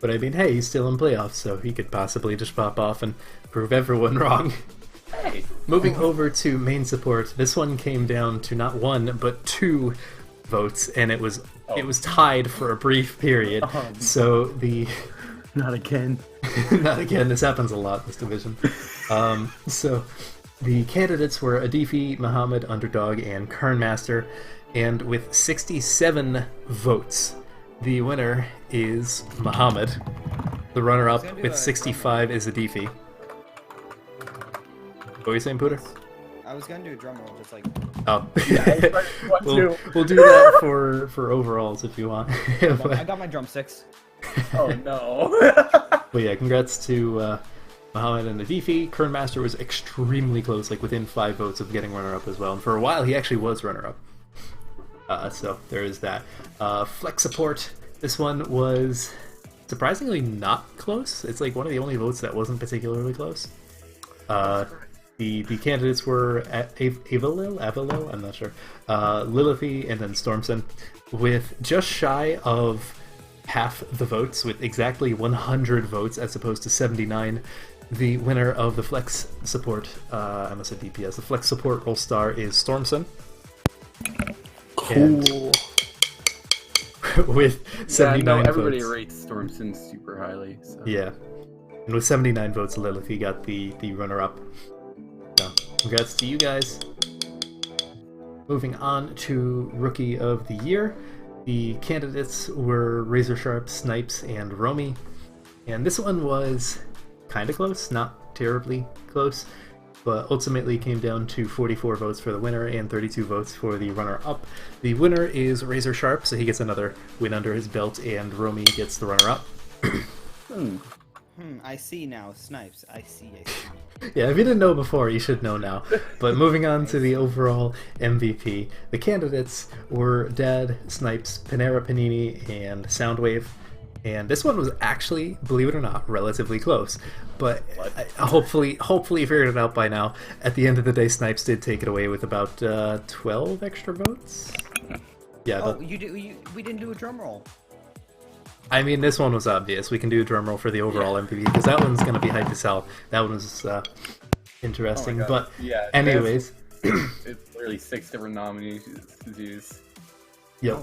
But I mean, hey, he's still in playoffs, so he could possibly just pop off and prove everyone wrong. Moving over to main support, this one came down to not 1 but 2 votes, and it was tied for a brief period. So the not again. Not again. This happens a lot in this division. So the candidates were Adifi, Muhammad, Underdog, and Kernmaster, and with 67 votes, the winner is Muhammad. The runner-up with 65 is Adifi. What were you saying, Pooter? I was gonna do a drum roll, just like. Oh, we'll do that for overalls if you want. I got my drumsticks. Oh no! Well, yeah, congrats to Muhammad and Adifi. Kernmaster was extremely close, like within 5 votes of getting runner-up as well. And for a while, he actually was runner-up. So there is that. Flex support. This one was surprisingly not close. It's like one of the only votes that wasn't particularly close. The candidates were Avalil, I'm not sure, Lilithy, and then Stormson, with just shy of half the votes, with exactly 100 votes as opposed to 79. The winner of the Flex support, I almost said DPS, the Flex support Roll Star is Stormson. Cool. With 79 everybody votes. rates Stormson super highly. So. Yeah. And with 79 votes, Lilithy got the runner-up. So, congrats to you guys. Moving on to Rookie of the Year. The candidates were Razor Sharp, Snipes, and Romy. And this one was kind of close, not terribly close, but ultimately came down to 44 votes for the winner and 32 votes for the runner-up. The winner is Razor Sharp, so he gets another win under his belt, and Romy gets the runner-up. I see now. Snipes. I see. Yeah, if you didn't know before, you should know now. But moving on to the overall MVP, the candidates were Dad, Snipes, Panera Panini, and Soundwave. And this one was actually, believe it or not, relatively close. But hopefully you figured it out by now. At the end of the day, Snipes did take it away with about 12 extra votes. Yeah. Oh, we didn't do a drum roll. I mean, this one was obvious. We can do a drum roll for the overall MVP, because that one's going to be hype as hell. That one was interesting. Oh but yeah, anyways. It's literally 6 different nominees. Yep.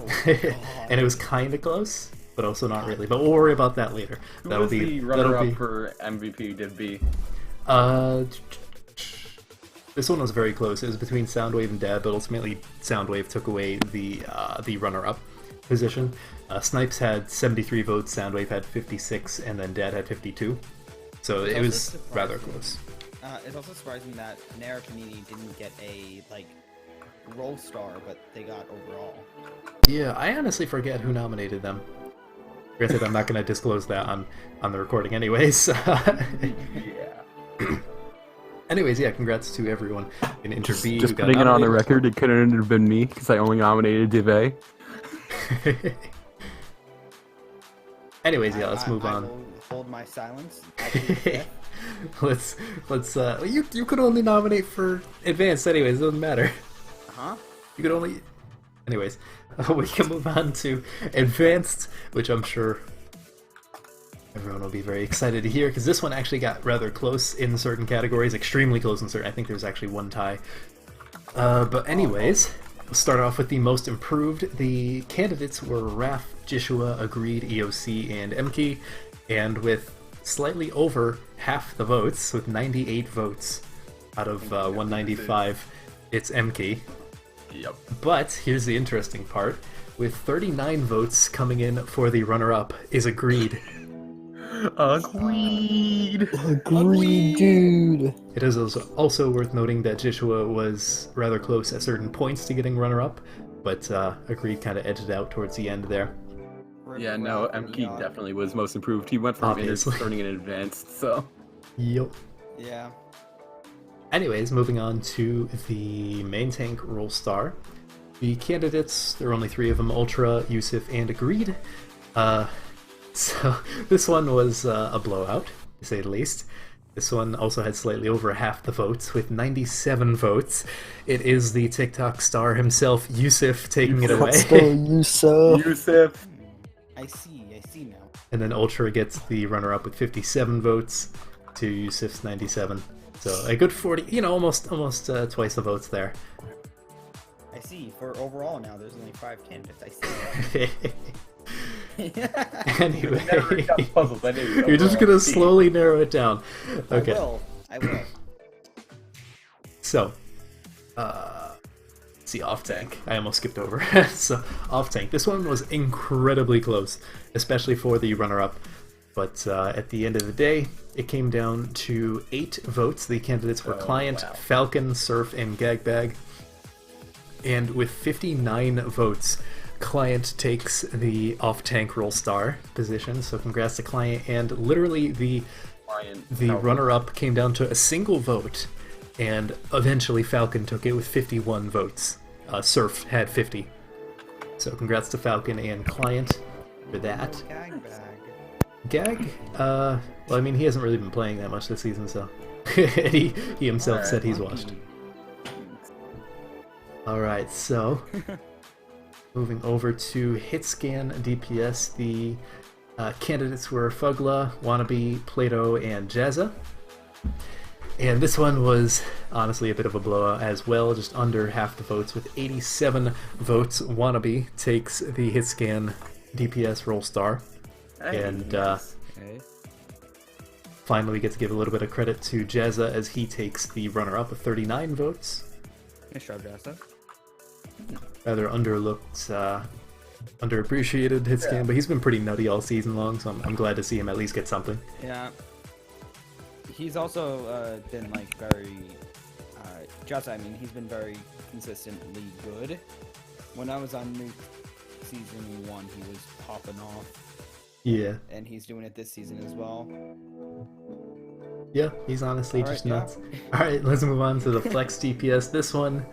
And it was kind of close, but also not really. But we'll worry about that later. Who was the runner-up for MVP did be? This one was very close. It was between Soundwave and Dad, but ultimately Soundwave took away the runner-up position. Snipes had 73 votes, Soundwave had 56, and then Dad had 52. So it was rather close. It's also surprising that Panera Panini didn't get a Roll Star, but they got overall. Yeah, I honestly forget who nominated them. Granted, I'm not going to disclose that on the recording anyways. Yeah. Anyways, yeah, congrats to everyone in Interview. Just putting it on the record, it couldn't have been me, because I only nominated Dive. Anyways, yeah, let's move on. I will hold my silence. let's you could only nominate for advanced anyways, it doesn't matter. You could only anyways. We can move on to advanced, which I'm sure everyone will be very excited to hear, because this one actually got rather close in certain categories, extremely close in certain. I think there was actually one tie. But anyways, we'll start off with the most improved. The candidates were Raph, Jishua, Agreed, EOC, and MKey, and with slightly over half the votes, with 98 votes out of 195, it's MKey. Yep. But here's the interesting part. With 39 votes coming in for the runner-up is Agreed. Agreed, dude. It is also worth noting that Jishua was rather close at certain points to getting runner-up, but Agreed kind of edged out towards the end there. Yeah, no, MK definitely was most improved. He went from starting in advanced, so. Yup. Yeah. Anyways, moving on to the main tank Roll Star. The candidates, there are only 3 of them, Ultra, Yusuf, and Agreed. So this one was a blowout, to say the least. This one also had slightly over half the votes, with 97 votes. It is the TikTok star himself, Yusuf, taking it away. Let's go, Yusuf. Yusuf. I see now. And then Ultra gets the runner-up with 57 votes to Yusuf's 97. So a good 40, you know, almost twice the votes there. I see. For overall now, there's only 5 candidates. I see. Anyway, you're just gonna slowly narrow it down. Okay. I will. So, let's see, off tank. I almost skipped over. So, off tank. This one was incredibly close, especially for the runner-up. But at the end of the day, it came down to 8 votes. The candidates were Client, Falcon, Surf, and Gagbag. And with 59 votes, Client takes the off-tank roll star position. So congrats to Client. And literally the runner-up came down to a single vote. And eventually Falcon took it with 51 votes. Surf had 50. So congrats to Falcon and Client for that. Gag? Well, I mean, he hasn't really been playing that much this season, so... he himself said he's watched. Alright, so... moving over to Hitscan DPS, the candidates were Fugla, Wannabe, Plato, and Jazza. And this one was honestly a bit of a blowout as well, just under half the votes. With 87 votes, Wannabe takes the Hitscan DPS roll star. And finally we get to give a little bit of credit to Jazza as he takes the runner-up with 39 votes. Nice job, Jazza. Rather underlooked, underappreciated Hitscan, but he's been pretty nutty all season long, so I'm glad to see him at least get something. Yeah. He's also been like very, Jazza, I mean, he's been very consistently good. When I was on Nuke Season 1, he was popping off. Yeah. And he's doing it this season as well. Yeah, he's honestly just nuts. Alright, let's move on to the Flex DPS. This one,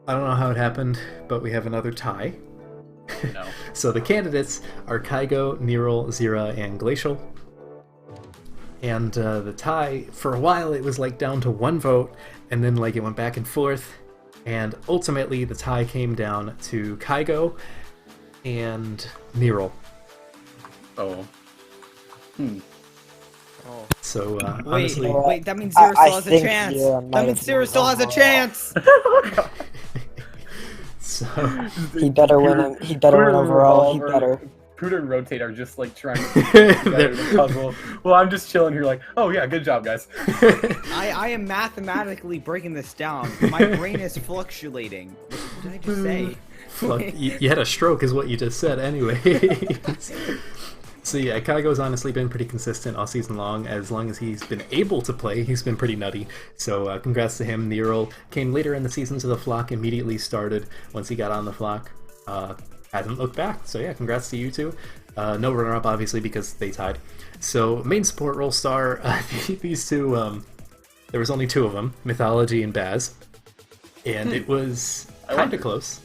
I don't know how it happened, but we have another tie. No. So the candidates are Kygo, Neural, Zira, and Glacial. And the tie, for a while it was like down to 1 vote, and then like it went back and forth, and ultimately the tie came down to Kygo and Neural. Oh. So wait, honestly, that means Zero still has a chance. That means Zero still has a chance. So he better win. He better win overall. He better. Pooter and Rotate are just like trying to put together the puzzle. Well, I'm just chilling here, like, oh yeah, good job, guys. I am mathematically breaking this down. My brain is fluctuating. What did I just say? You had a stroke, is what you just said. Anyway. So yeah, Kygo's honestly been pretty consistent all season long. As long as he's been able to play, he's been pretty nutty. So congrats to him. Neural came later in the season, so the flock immediately started once he got on the flock. Hasn't looked back. So yeah, congrats to you two. No runner-up, obviously, because they tied. So main support role star, these two, there was only 2 of them, Mythology and Baz. And it was kind of close.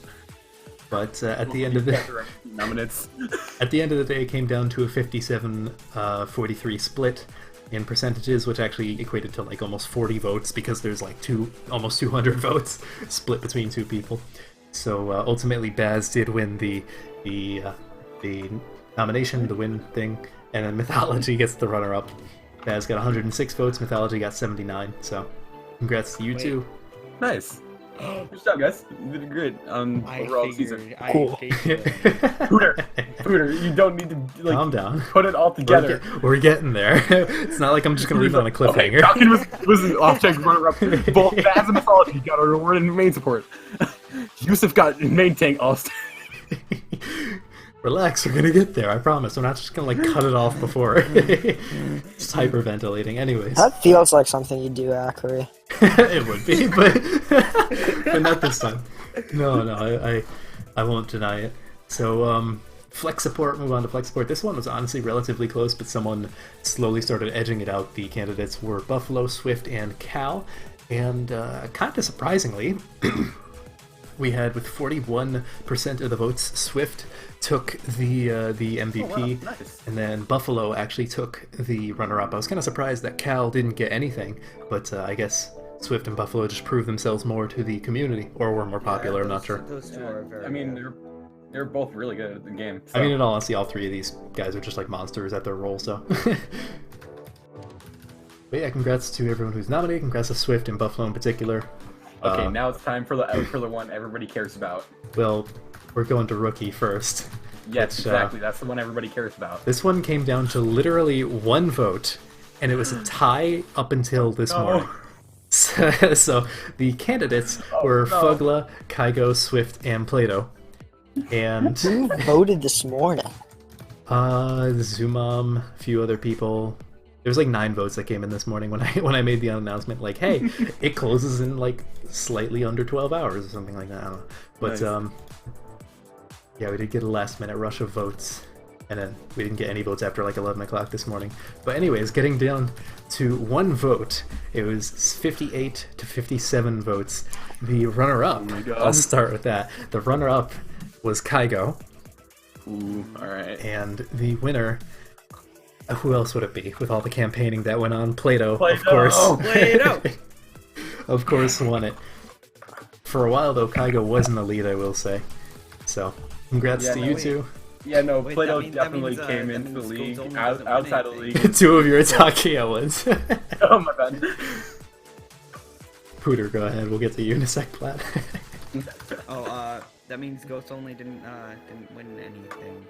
But at the end of the day, it came down to a 57-43 split in percentages, which actually equated to like almost 40 votes because there's like almost 200 votes split between 2 people. So ultimately, Baz did win the nomination, the win thing, and then Mythology gets the runner-up. Baz got 106 votes, Mythology got 79. So congrats to you two. Nice. Good job, guys. You did great overall season. Cool. Pooter, you don't need to like, calm down. Put it all together. We're getting there. It's not like I'm just gonna leave it on a cliffhanger. Falcon was an off-tank runner-up. Both Baz and Mythology got a reward in main support. Yusuf got main tank all. Relax, we're gonna get there, I promise. We're not just gonna like cut it off before. Just hyperventilating. Anyways. That feels like something you do, Akari. It would be, but not this time. No, I won't deny it. So flex support, move on to flex support. This one was honestly relatively close, but someone slowly started edging it out. The candidates were Buffalo, Swift, and Cal. And kind of surprisingly, we had with 41% of the votes, Swift took the MVP, oh, wow. Nice. And then Buffalo actually took the runner-up. I was kind of surprised that Cal didn't get anything, but I guess Swift and Buffalo just proved themselves more to the community, or were more popular, I'm not sure. Those 2 are very I mean, they're both really good at the game. So. I mean, in all honesty, all 3 of these guys are just like monsters at their role, so... But yeah, congrats to everyone who's nominated. Congrats to Swift and Buffalo in particular. Okay, now it's time for the one everybody cares about. Well, we're going to rookie first. Yes, which, exactly. That's the one everybody cares about. This one came down to literally one vote, and it was a tie up until this morning. So the candidates were Fugla, Kygo, Swift, and Plato. And who voted this morning? Zumam, a few other people. There's like 9 votes that came in this morning when I made the announcement. Like, hey, it closes in like slightly under 12 hours or something like that. I don't know. But Nice. Yeah, we did get a last minute rush of votes, and then we didn't get any votes after like 11 o'clock this morning. But anyways, getting down to one vote, it was 58 to 57 votes. The runner-up, I'll start with that. The runner-up was Kygo. Ooh, alright. And the winner, who else would it be with all the campaigning that went on? Plato, of Plato! course. Plato! Of course, won it. For a while, though, Kygo was in the lead, I will say. So, congrats to you two. Yeah, no, Wait, Plato that definitely means, came that into the means league, Gold's outside of the league. 2 of you are talking at once. Oh my bad. Pooter, go ahead. We'll get to you in a sec, Plat. That means Ghost only didn't win anything.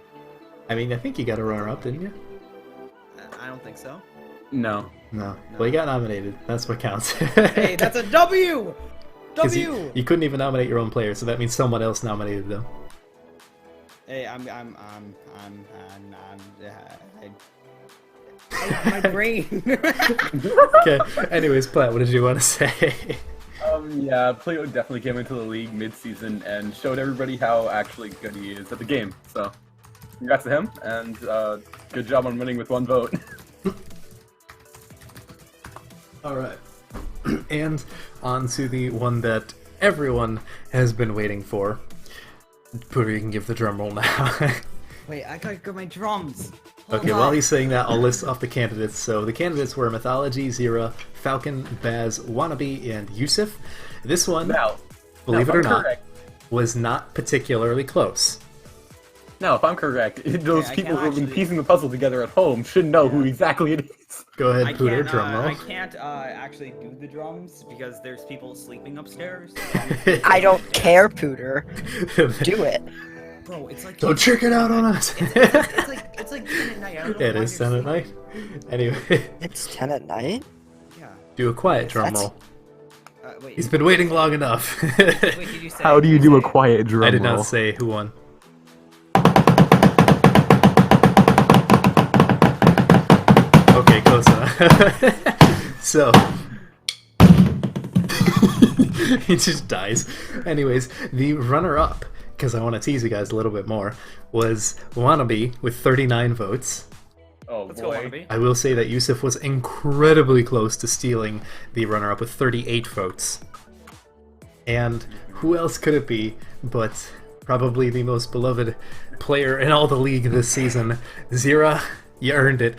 I mean, I think you got a runner-up, didn't you? I don't think so. No. No. Well, you got nominated. That's what counts. Hey, that's a W! 'Cause W! you couldn't even nominate your own player, so that means someone else nominated them. Hey, my brain. Okay. Anyways, Plat, what did you want to say? Yeah, Plato definitely came into the league mid-season and showed everybody how actually good he is at the game. So, congrats to him, and good job on winning with 1 vote. Alright. And on to the one that everyone has been waiting for. Pooter, you can give the drum roll now. Wait, I gotta get my drums. Okay, while he's saying that, I'll list off the candidates. So the candidates were Mythology, Zira, Falcon, Baz, Wannabe, and Yusuf. This one, believe it or not, was not particularly close. Now, if I'm correct, those people who have been piecing the puzzle together at home should know who exactly it is. Go ahead, Pooter, drum roll. I can't actually do the drums because there's people sleeping upstairs. I don't care, Pooter. Do it. Bro, it's like Don't trick it out on us. it's like 10 at night. I don't know It why is you're 10 at night. Anyway, It's 10 at night? Yeah. do a quiet drum That's- roll. Wait, He's been waiting long enough. did you say? How do you do a quiet drum roll? I did not say who won. Okay, close enough. So he just dies. Anyways, the runner-up, because I want to tease you guys a little bit more, was Wannabe with 39 votes. Oh, Let's go, Wannabe. I will say that Yusuf was incredibly close to stealing the runner-up with 38 votes. And who else could it be but probably the most beloved player in all the league this season, Zira? You earned it.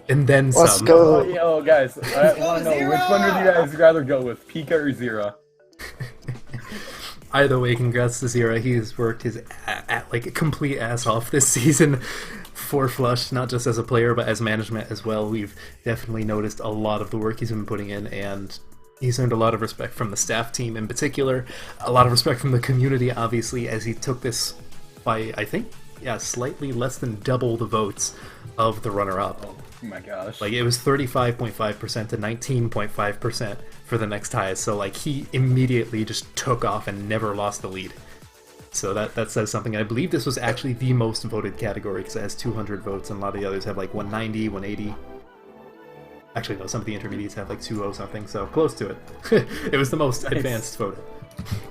And then Let's some. go. Yo, guys, I want to know which one would you guys rather go with, Pika or Zira? Either way, congrats to Zira. He's worked his like a complete ass off this season for Flush, not just as a player but as management as well. We've definitely noticed a lot of the work he's been putting in, and he's earned a lot of respect from the staff team in particular, a lot of respect from the community, obviously, as he took this by, I think, slightly less than double the votes of the runner-up. Oh my gosh. Like, it was 35.5% to 19.5% for the next highest, so like he immediately just took off and never lost the lead. So that says something. I believe this was actually the most voted category because it has 200 votes, and a lot of the others have like 190, 180. Actually, no, some of the intermediates have like 200 something, so close to it. It was the most advanced voted.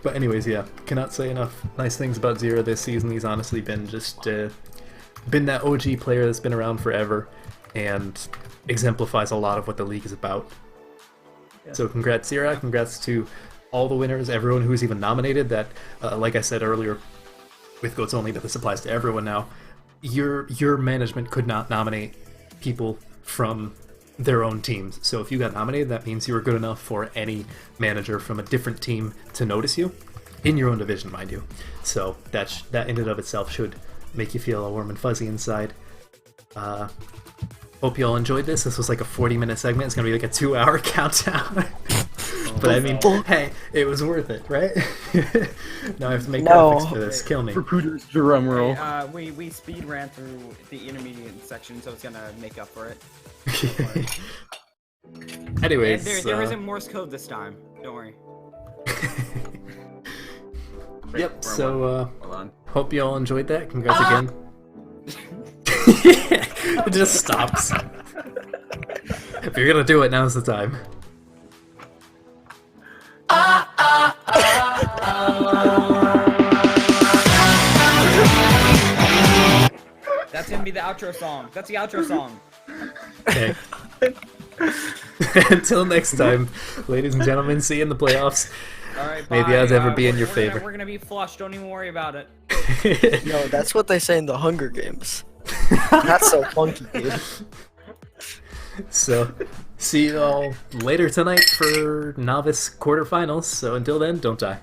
But anyways, yeah, cannot say enough nice things about Zira this season. He's honestly been just been that OG player that's been around forever and exemplifies a lot of what the league is about. Yeah. So congrats, Zira. Congrats to all the winners, everyone who's even nominated. That, like I said earlier, with Goats Only, that this applies to everyone now. Your management could not nominate people from their own teams. So if you got nominated, that means you were good enough for any manager from a different team to notice you, in your own division, mind you. So that in and of itself should make you feel all warm and fuzzy inside. Hope you all enjoyed this. This was like a 40-minute segment. It's gonna be like a 2-hour countdown. But I mean, hey, it was worth it, right? Now I have to make graphics for this. Kill me. Recruiter's drum roll. We speed ran through the intermediate section, so it's gonna make up for it. Anyways, there isn't Morse code this time. Don't worry. Yep. So hope you all enjoyed that. Congrats again. It just stops. If you're gonna do it, now's the time. That's gonna be the outro song. That's the outro song. Okay. Until next time, ladies and gentlemen, see you in the playoffs. All right, May the odds ever be in your favor. We're gonna be flushed. Don't even worry about it. Yo, that's what they say in the Hunger Games. That's so funky, dude. So, see you all later tonight for novice quarterfinals. So until then, don't die.